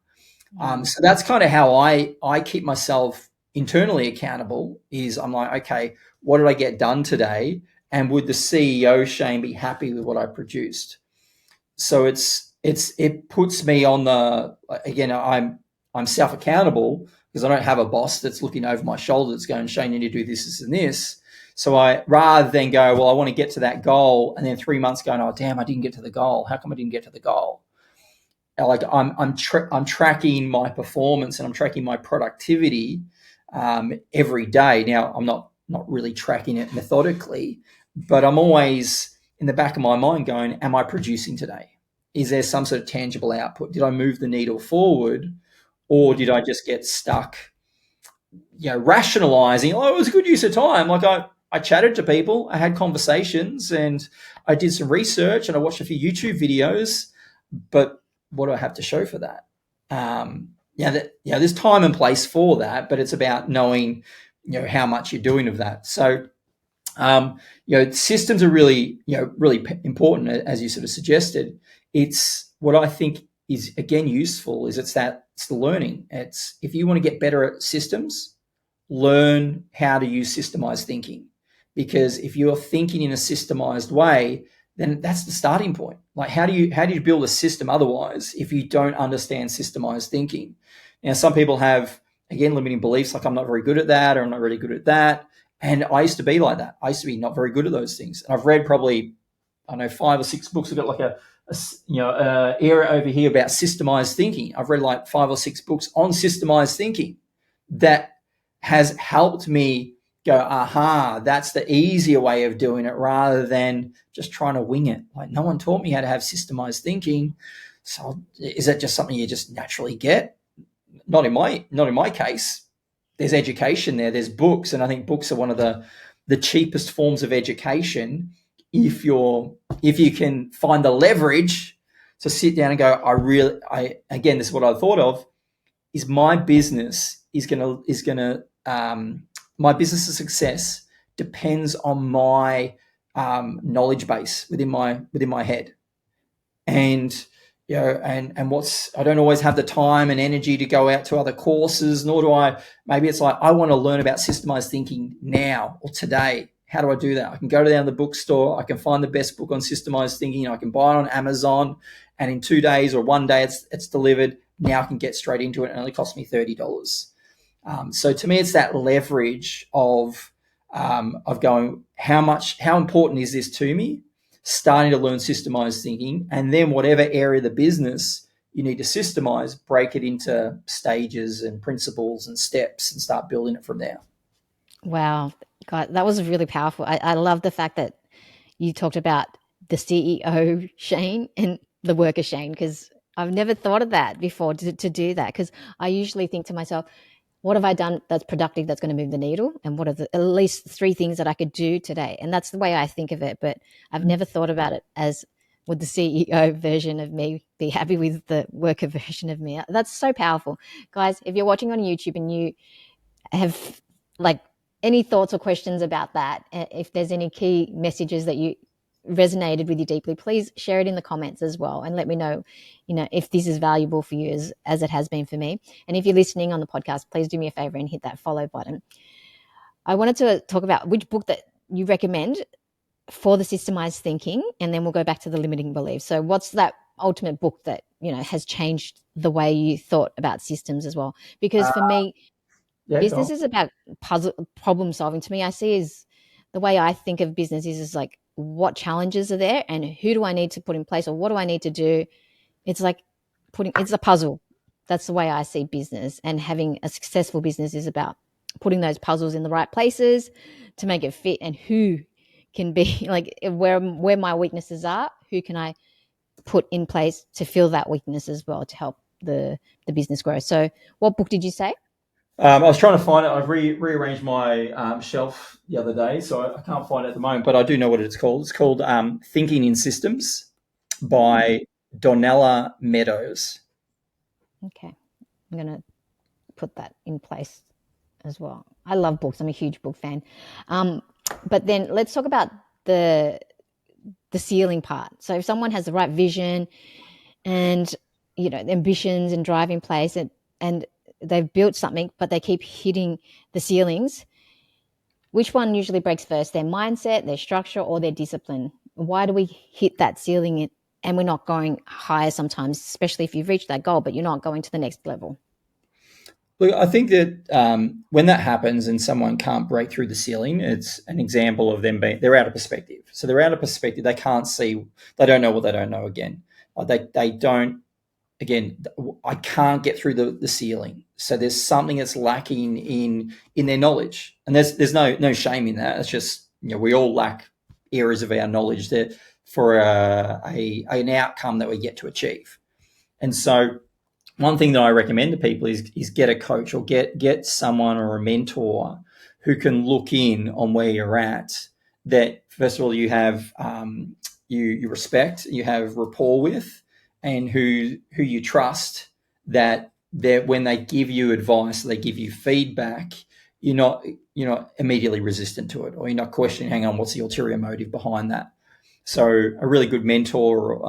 So that's kind of how I keep myself internally accountable, is I'm like, okay, what did I get done today? And would the CEO Shane be happy with what I produced? So it puts me on I'm self-accountable because I don't have a boss that's looking over my shoulder that's going, Shane, you need to do this, this, and this. So rather than go, well, I want to get to that goal, and then 3 months going, oh damn, I didn't get to the goal. How come I didn't get to the goal? Like I'm tracking my performance and I'm tracking my productivity every day. Now I'm not really tracking it methodically, but I'm always in the back of my mind going, am I producing today? Is there some sort of tangible output? Did I move the needle forward, or did I just get stuck, rationalizing, oh, it was a good use of time. Like I chatted to people, I had conversations, and I did some research and I watched a few YouTube videos, but what do I have to show for that? There's time and place for that, but it's about knowing, how much you're doing of that. So, systems are really important, as you sort of suggested. It's what I think is, again, useful is it's the learning. It's, if you want to get better at systems, learn how to use systemized thinking, because if you're thinking in a systemized way, then that's the starting point. Like, how do you build a system otherwise if you don't understand systemized thinking? Now, some people have, again, limiting beliefs, like I'm not very good at that, or I'm not really good at that. And I used to be like that. I used to be not very good at those things. And I've read probably, 5 or 6 books. I've got like a area over here about systemized thinking. I've read like 5 or 6 books on systemized thinking that has helped me go, aha, that's the easier way of doing it, rather than just trying to wing it. Like, no one taught me how to have systemized thinking. So is that just something you just naturally get? Not in my case. There's education there. There's books, and I think books are one of the cheapest forms of education if you can find the leverage So sit down and go, again, this is what I thought of, is my business my business's success depends on my knowledge base within my head. And I don't always have the time and energy to go out to other courses, nor do I. Maybe it's like, I want to learn about systemized thinking now or today. How do I do that? I can go down to the bookstore, I can find the best book on systemized thinking, I can buy it on Amazon, and in 2 days or 1 day it's delivered. Now I can get straight into it, and it only costs me $30. So to me, it's that leverage of going, how important is this to me? Starting to learn systemized thinking, and then whatever area of the business you need to systemize, break it into stages and principles and steps and start building it from there. Wow. God, that was really powerful. I love the fact that you talked about the CEO Shane and the worker Shane, because I've never thought of that before, to do that, because I usually think to myself, what have I done that's productive, that's going to move the needle? And what are at least 3 things that I could do today? And that's the way I think of it. But I've never thought about it as, would the CEO version of me be happy with the worker version of me? That's so powerful. Guys, if you're watching on YouTube and you have like any thoughts or questions about that, if there's any key messages that you resonated with you deeply, please share it in the comments as well, and let me know, if this is valuable for you as it has been for me. And if you're listening on the podcast, please do me a favor and hit that follow button. I wanted to talk about which book that you recommend for the systemized thinking, and then we'll go back to the limiting beliefs. So what's that ultimate book that has changed the way you thought about systems as well? Because for me, business is about problem solving. To me, I see is the way I think of business is like, what challenges are there and who do I need to put in place, or what do I need to do? It's like it's a puzzle. That's the way I see business, and having a successful business is about putting those puzzles in the right places to make it fit, and who can be like where my weaknesses are, who can I put in place to fill that weakness as well to help the business grow. So what book did you say? I was trying to find it. I've rearranged my shelf the other day, so I can't find it at the moment, but I do know what it's called. It's called Thinking in Systems by Donella Meadows. Okay. I'm going to put that in place as well. I love books. I'm a huge book fan. But then let's talk about the ceiling part. So if someone has the right vision and, ambitions and drive in place, and they've built something, but they keep hitting the ceilings, which one usually breaks first? Their mindset, their structure, or their discipline? Why do we hit that ceiling and we're not going higher sometimes, especially if you've reached that goal, but you're not going to the next level? Look, I think that when that happens and someone can't break through the ceiling, it's an example of them they're out of perspective. So they're out of perspective. They can't see. They don't know what they don't know again. They don't. Again, I can't get through the ceiling. So there's something that's lacking in their knowledge, and there's no shame in that. It's just we all lack areas of our knowledge that for an outcome that we get to achieve. And so one thing that I recommend to people is get a coach, or get someone or a mentor who can look in on where you're at. That first of all you have you respect, you have rapport with, and who you trust, that when they give you advice, they give you feedback, you're not immediately resistant to it, or you're not questioning, hang on, what's the ulterior motive behind that? So a really good mentor.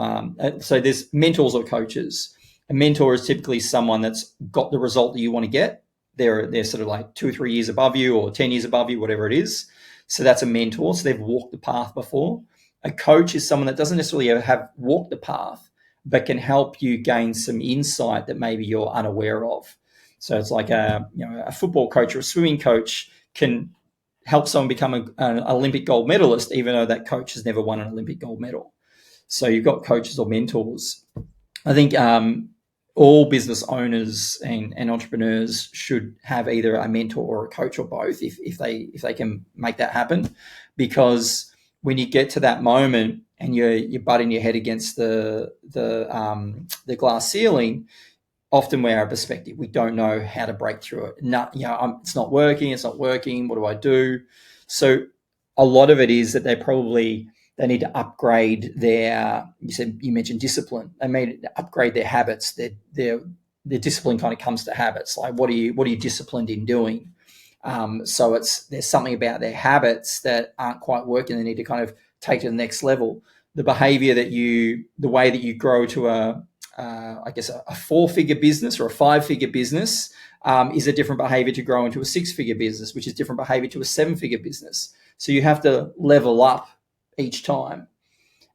So there's mentors or coaches. A mentor is typically someone that's got the result that you want to get. They're sort of like 2 or 3 years above you, or 10 years above you, whatever it is. So that's a mentor. So they've walked the path before. A coach is someone that doesn't necessarily have walked the path, but can help you gain some insight that maybe you're unaware of. So it's like a football coach or a swimming coach can help someone become an Olympic gold medalist, even though that coach has never won an Olympic gold medal. So you've got coaches or mentors. I think all business owners and entrepreneurs should have either a mentor or a coach, or both, if they can make that happen. Because when you get to that moment and you're butting your head against the glass ceiling, often we're out of perspective. We don't know how to break through it. It's not working. What do I do? So a lot of it is that they're probably They need to upgrade their. You mentioned discipline. They need to upgrade their habits. Their discipline kind of comes to habits. Like what are you disciplined in doing? So there's something about their habits that aren't quite working. They need to kind of take to the next level. The behavior the way that you grow to a 4-figure business or a 5-figure business is a different behavior to grow into a 6-figure business, which is different behavior to a 7-figure business. So you have to level up each time.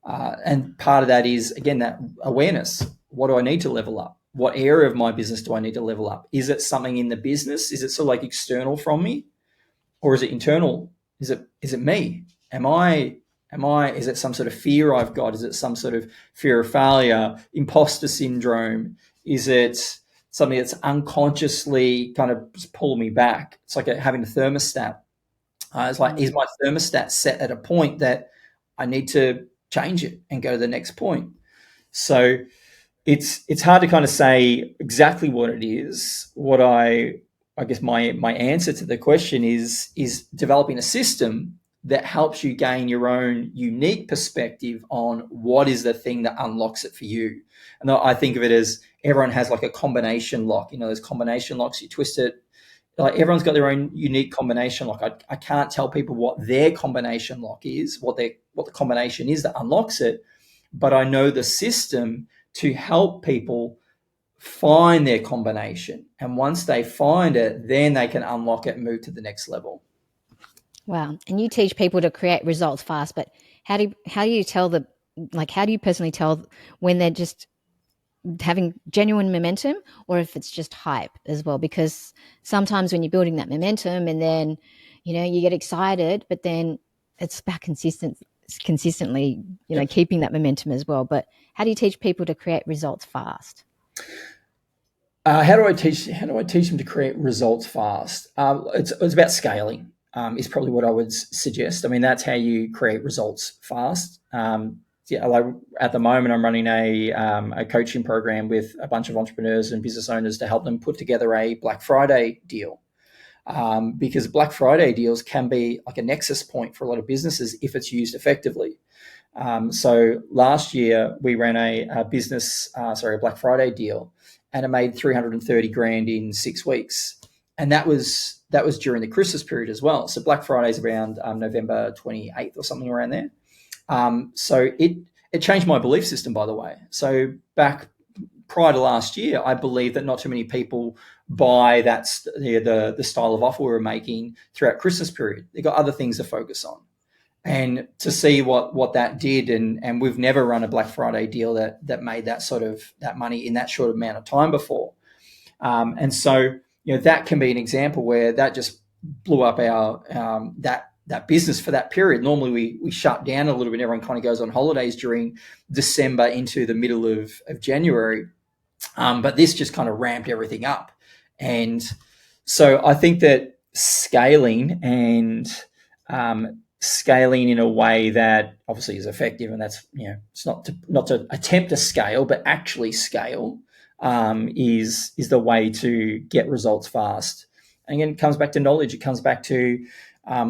And part of that is, again, that awareness. What do I need to level up? What area of my business do I need to level up? Is it something in the business? Is it sort of like external from me? Or is it internal? Is it me? Is it some sort of fear I've got? Is it some sort of fear of failure, imposter syndrome? Is it something that's unconsciously kind of pulling me back? It's like having a thermostat. It's like, is my thermostat set at a point that I need to change it and go to the next point? So it's hard to kind of say exactly what it is. What I guess my answer to the question is developing a system that helps you gain your own unique perspective on what is the thing that unlocks it for you. And I think of it as everyone has like a combination lock. There's combination locks, you twist it. Like everyone's got their own unique combination lock. I can't tell people what their combination lock is, what the combination is that unlocks it, but I know the system to help people find their combination. And once they find it, then they can unlock it and move to the next level. Wow. And you teach people to create results fast, but how do you personally tell when they're just having genuine momentum or if it's just hype as well? Because sometimes when you're building that momentum and then, you get excited, but then it's about consistently, keeping that momentum as well. But how do you teach people to create results fast? How do I teach them to create results fast? It's about scaling. Is probably what I would suggest. I mean, that's how you create results fast. At the moment, I'm running a coaching program with a bunch of entrepreneurs and business owners to help them put together a Black Friday deal. Because Black Friday deals can be like a nexus point for a lot of businesses if it's used effectively. So last year we ran a Black Friday deal, and it made $330,000 in 6 weeks, and that was during the Christmas period as well. So Black Friday is around November 28th or something around there. So it changed my belief system, by the way. So back prior to last year, I believed that not too many people buy the style of offer we were making throughout Christmas period. They got other things to focus on. And to see what that did, and we've never run a Black Friday deal that made that money in that short amount of time before. And so, that can be an example where that just blew up our that business for that period. Normally we shut down a little bit. Everyone kind of goes on holidays during December into the middle of January. But this just kind of ramped everything up. And so I think that scaling in a way that obviously is effective, and that's, it's not to attempt to scale, but actually scale is the way to get results fast. And again, it comes back to knowledge. It comes back to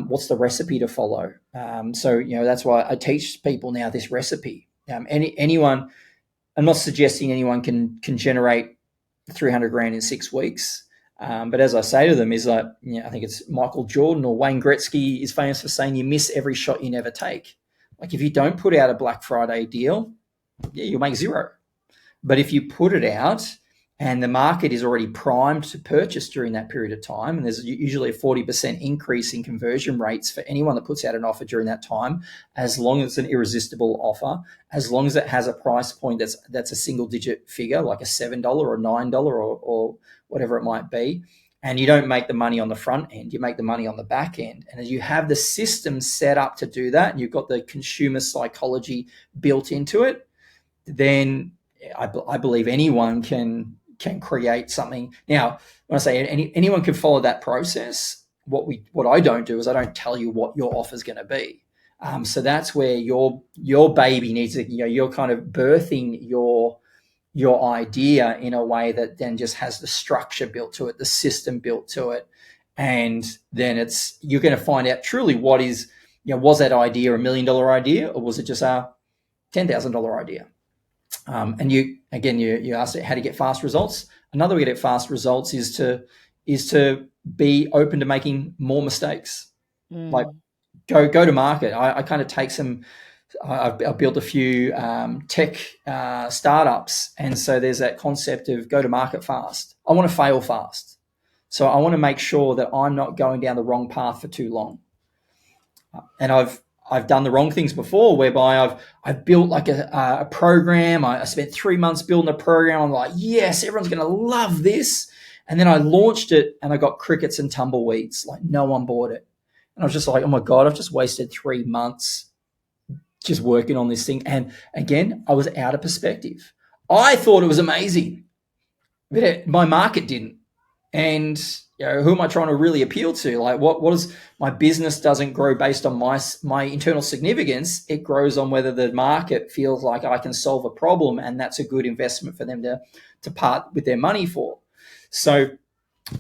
what's the recipe to follow. So that's why I teach people now this recipe. Anyone, I'm not suggesting anyone can generate $300,000 in 6 weeks. But as I say to them is like, I think it's Michael Jordan or Wayne Gretzky is famous for saying you miss every shot you never take. Like if you don't put out a Black Friday deal, you'll make zero. But if you put it out and the market is already primed to purchase during that period of time, and there's usually a 40% increase in conversion rates for anyone that puts out an offer during that time, as long as it's an irresistible offer, as long as it has a price point that's a single-digit figure, like a $7 or $9 or whatever it might be, and you don't make the money on the front end, you make the money on the back end. And as you have the system set up to do that, and you've got the consumer psychology built into it, then I believe anyone can create something. Now, when I say anyone can follow that process, what I don't do is I don't tell you what your offer is going to be. So that's where your baby needs to, you're kind of birthing your idea in a way that then just has the structure built to it, the system built to it. And then you're going to find out truly what is was that idea $1 million idea, or was it just a $10,000 idea? And you asked how to get fast results. Another way to get fast results is to be open to making more mistakes. Like go to market. I kind of take some. I've built a few tech startups, and so there's that concept of go to market fast. I want to fail fast, so I want to make sure that I'm not going down the wrong path for too long. And I've done the wrong things before, whereby I've built like a program. I spent 3 months building a program. I'm like, yes, everyone's going to love this. And then I launched it, and I got crickets and tumbleweeds. Like no one bought it, and I was just like, oh my God, I've just wasted 3 months just working on this thing. And again, I was out of perspective. I thought it was amazing, but my market didn't. And who am I trying to really appeal to? Like, what is my business doesn't grow based on my internal significance. It grows on whether the market feels like I can solve a problem, and that's a good investment for them to part with their money for. So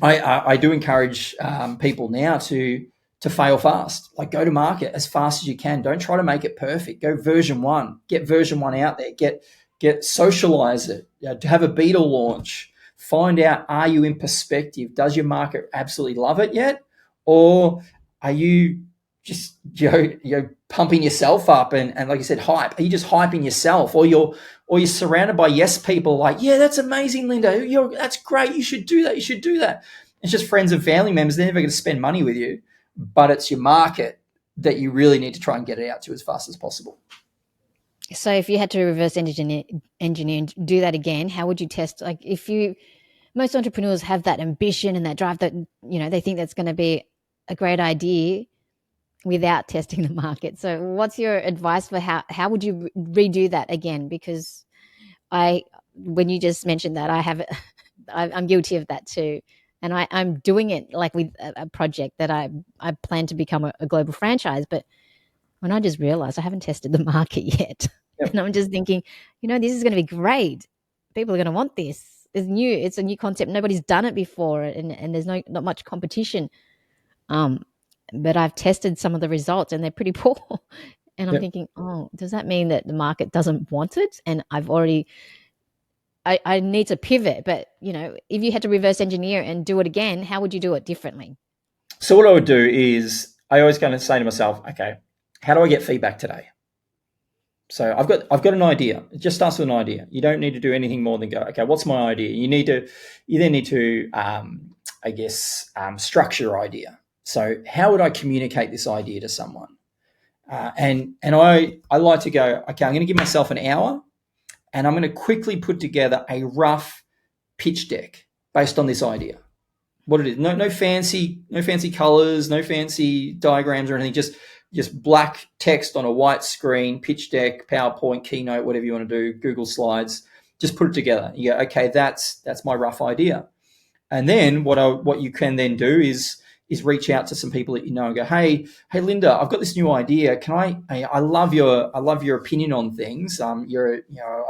I do encourage people now to fail fast. Like go to market as fast as you can. Don't try to make it perfect. Go version 1. Get version 1 out there. Get socialize it. To have a beta launch. Find out, are you in perspective? Does your market absolutely love it yet? Or are you just pumping yourself up and like you said, hype? Are you just hyping yourself? Or you're surrounded by yes people like, yeah, that's amazing, Linda. That's great. You should do that. You should do that. It's just friends and family members. They're never going to spend money with you, but it's your market that you really need to try and get it out to as fast as possible. So if you had to reverse engineer and do that again, how would you test? Like most entrepreneurs have that ambition and that drive that, they think that's going to be a great idea without testing the market. So what's your advice for how would you redo that again? Because when you just mentioned that, I'm guilty of that too. And I'm doing it like with a project that I plan to become a global franchise. But when I just realized I haven't tested the market yet, yep. And I'm just thinking, this is going to be great. People are going to want this. It's new. It's a new concept. Nobody's done it before, and there's not much competition. But I've tested some of the results, and they're pretty poor. And I'm thinking, does that mean that the market doesn't want it? And I need to pivot. But, if you had to reverse engineer and do it again, how would you do it differently? So what I would do is I always kind of say to myself, okay, how do I get feedback today? So I've got an idea. It just starts with an idea. You don't need to do anything more than go, okay, what's my idea? You then need to structure your idea. So how would I communicate this idea to someone? And I like to go, okay, I'm going to give myself an hour, and I'm going to quickly put together a rough pitch deck based on this idea. What it is, no fancy colors, no fancy diagrams or anything, just black text on a white screen, pitch deck, PowerPoint, Keynote, whatever you want to do, Google Slides. Just put it together. You go, okay, that's my rough idea. And then what you can then do is reach out to some people that you know and go, hey Linda, I've got this new idea. Can I love your opinion on things. I've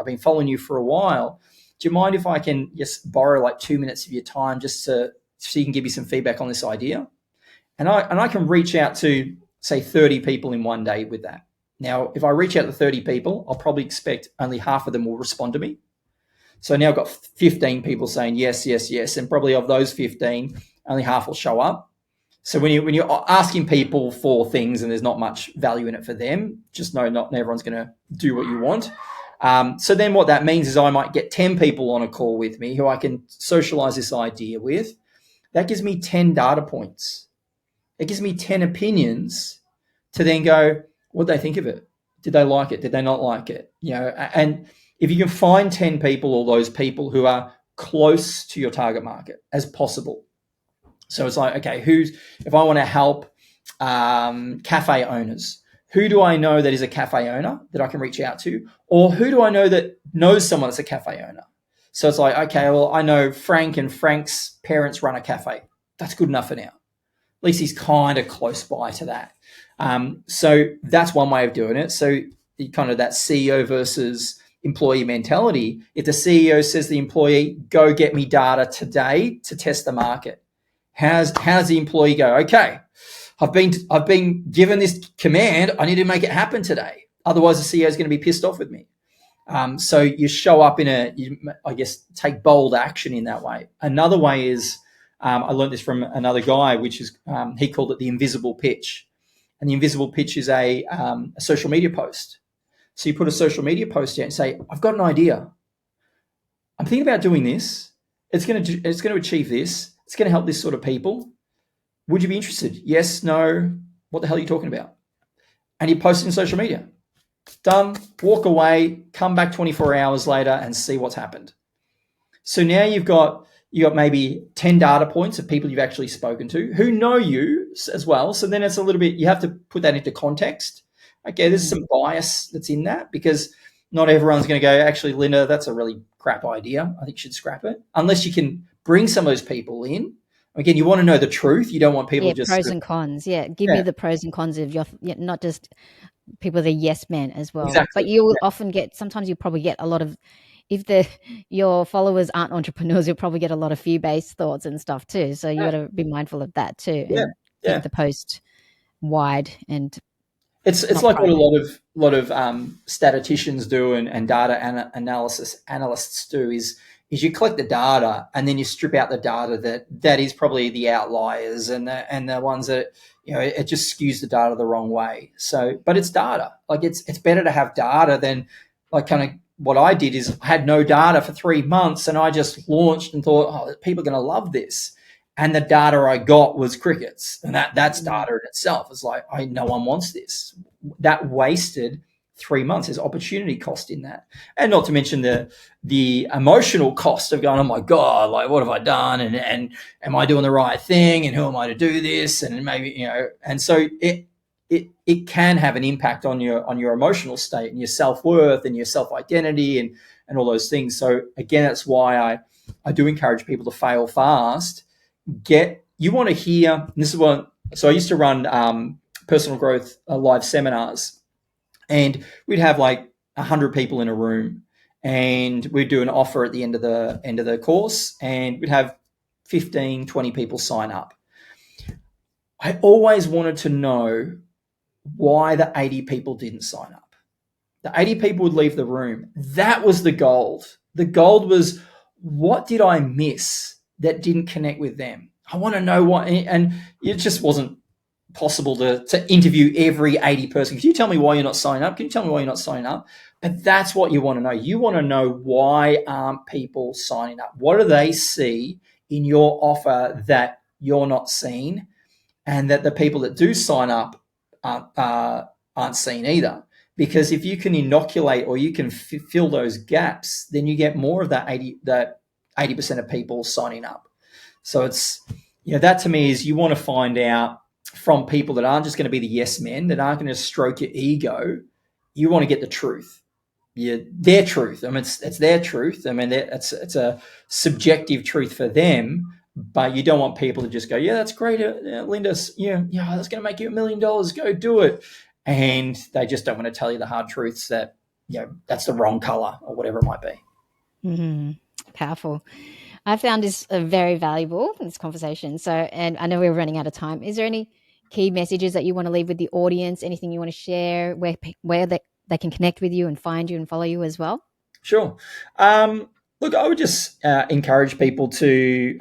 been following you for a while. Do you mind if I can just borrow like 2 minutes of your time just so you can give me some feedback on this idea? And I can reach out to say 30 people in one day with that. Now, if I reach out to 30 people, I'll probably expect only half of them will respond to me. So now I've got 15 people saying yes, yes, yes. And probably of those 15, only half will show up. So when you're asking people for things and there's not much value in it for them, just know not everyone's going to do what you want. So then what that means is I might get 10 people on a call with me who I can socialize this idea with. That gives me 10 data points. It gives me 10 opinions to then go, what did they think of it? Did they like it? Did they not like it? And if you can find 10 people or those people who are close to your target market as possible. So it's like, okay, if I want to help cafe owners, who do I know that is a cafe owner that I can reach out to? Or who do I know that knows someone that's a cafe owner? So it's like, okay, well, I know Frank, and Frank's parents run a cafe. That's good enough for now. At least he's kind of close by to that. So that's one way of doing it. So kind of that CEO versus employee mentality. If the CEO says to the employee, go get me data today to test the market, How's the employee go? Okay, I've been given this command. I need to make it happen today. Otherwise, the CEO is going to be pissed off with me. So you show up I guess, take bold action in that way. Another way is, I learned this from another guy, which is, he called it the invisible pitch. And the invisible pitch is a social media post. So you put a social media post out and say, I've got an idea. I'm thinking about doing this. It's going to achieve this. It's going to help this sort of people. Would you be interested? Yes, no. What the hell are you talking about? And you post it in social media. Done. Walk away. Come back 24 hours later and see what's happened. So now you've got maybe 10 data points of people you've actually spoken to who know you as well. So then it's a little bit, you have to put that into context. Okay, there's some bias that's in that because not everyone's going to go, actually, Linda, that's a really crap idea. I think you should scrap it. Unless you can bring some of those people in. Again, you want to know the truth. You don't want people just... pros and cons. Give me the pros and cons of not just people, the yes men as well. Exactly. But you'll often get, sometimes you'll probably get a lot of, if your followers aren't entrepreneurs, you'll probably get a lot of fear-based thoughts and stuff too. So you got to be mindful of that too. And keep the post wide and... It's like what a lot of statisticians do and data analysts do is you collect the data and then you strip out the data that is probably the outliers and the ones that, it just skews the data the wrong way. So, but it's data. Like it's better to have data than like kind of what I did is I had no data for 3 months and I just launched and thought, oh, people are going to love this. And the data I got was crickets. And that's data in itself. It's like, no one wants this. That wasted 3 months. There's opportunity cost in that. And not to mention the emotional cost of going, oh my God, like what have I done? And am I doing the right thing? And who am I to do this? And maybe, and so it can have an impact on your emotional state and your self-worth and your self-identity and all those things. So again, that's why I do encourage people to fail fast. You want to hear, and this is what, so I used to run personal growth live seminars, and we'd have like 100 people in a room, and we'd do an offer at the end of the course, and we'd have 15, 20 people sign up. I always wanted to know why the 80 people didn't sign up. The 80 people would leave the room. That was the gold. The gold was, what did I miss that didn't connect with them? I want to know what, and it just wasn't possible to interview every 80 person. Can you tell me why you're not signing up? Can you tell me why you're not signing up? But that's what you want to know. You want to know, why aren't people signing up? What do they see in your offer that you're not seeing, and that the people that do sign up aren't seeing either? Because if you can inoculate or you can fill those gaps, then you get more of that 80% of people signing up. So it's, that to me is, you want to find out from people that aren't just going to be the yes men, that aren't going to stroke your ego. You want to get the truth. Their truth. I mean, it's their truth. I mean, it's a subjective truth for them, but you don't want people to just go, yeah, that's great, Linda, that's going to make you $1 million. Go do it. And they just don't want to tell you the hard truths that, that's the wrong color or whatever it might be. Mm-hmm. Powerful. I found this very valuable in this conversation. So, and I know we're running out of time. Is there any key messages that you want to leave with the audience? Anything you want to share where they can connect with you and find you and follow you as well? Sure. Look, I would just encourage people to,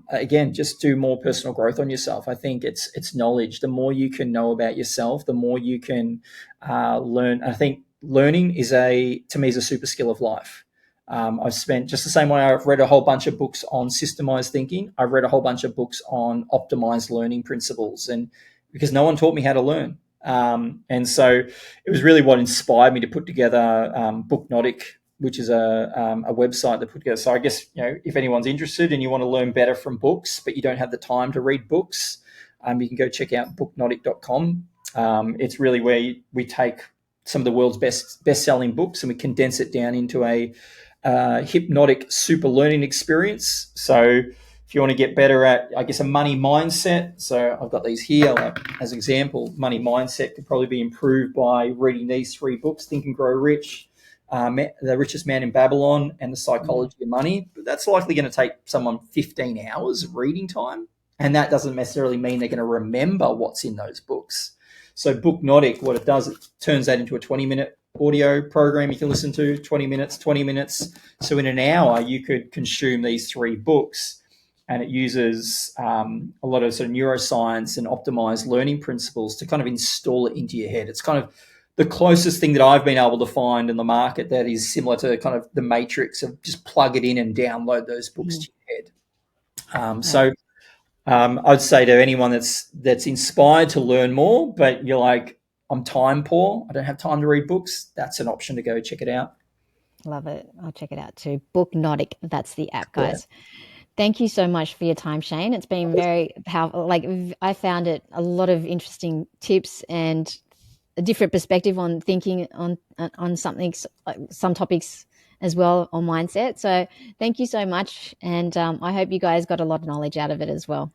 again, just do more personal growth on yourself. I think it's knowledge. The more you can know about yourself, the more you can learn. I think learning to me is a super skill of life. I've spent, just the same way I've read a whole bunch of books on systemized thinking, I've read a whole bunch of books on optimized learning principles, and because no one taught me how to learn. And so it was really what inspired me to put together Booknotic, which is a website that put together. So I guess, if anyone's interested and you want to learn better from books, but you don't have the time to read books, you can go check out booknotic.com. It's really where we take some of the world's best-selling books and we condense it down into a hypnotic super learning experience. So if you want to get better at, I guess, a money mindset, so I've got these here, like, as example, money mindset could probably be improved by reading these 3 books, Think and Grow Rich, The Richest Man in Babylon, and The Psychology of Money. But that's likely going to take someone 15 hours of reading time. And that doesn't necessarily mean they're going to remember what's in those books. So Booknotic, what it does, it turns that into a 20-minute audio program you can listen to, 20 minutes, 20 minutes. So in an hour, you could consume these 3 books. And it uses a lot of sort of neuroscience and optimized learning principles to kind of install it into your head. It's kind of the closest thing that I've been able to find in the market that is similar to kind of the matrix of just plug it in and download those books to your head. So I'd say to anyone that's inspired to learn more, but you're like, I'm time poor, I don't have time to read books, that's an option to go check it out. Love it. I'll check it out too. Booknotic, that's the app, guys. Yeah. Thank you so much for your time, Shane. It's been very powerful. Like, I found it a lot of interesting tips and a different perspective on thinking on something, some topics as well, on mindset. So thank you so much. And I hope you guys got a lot of knowledge out of it as well.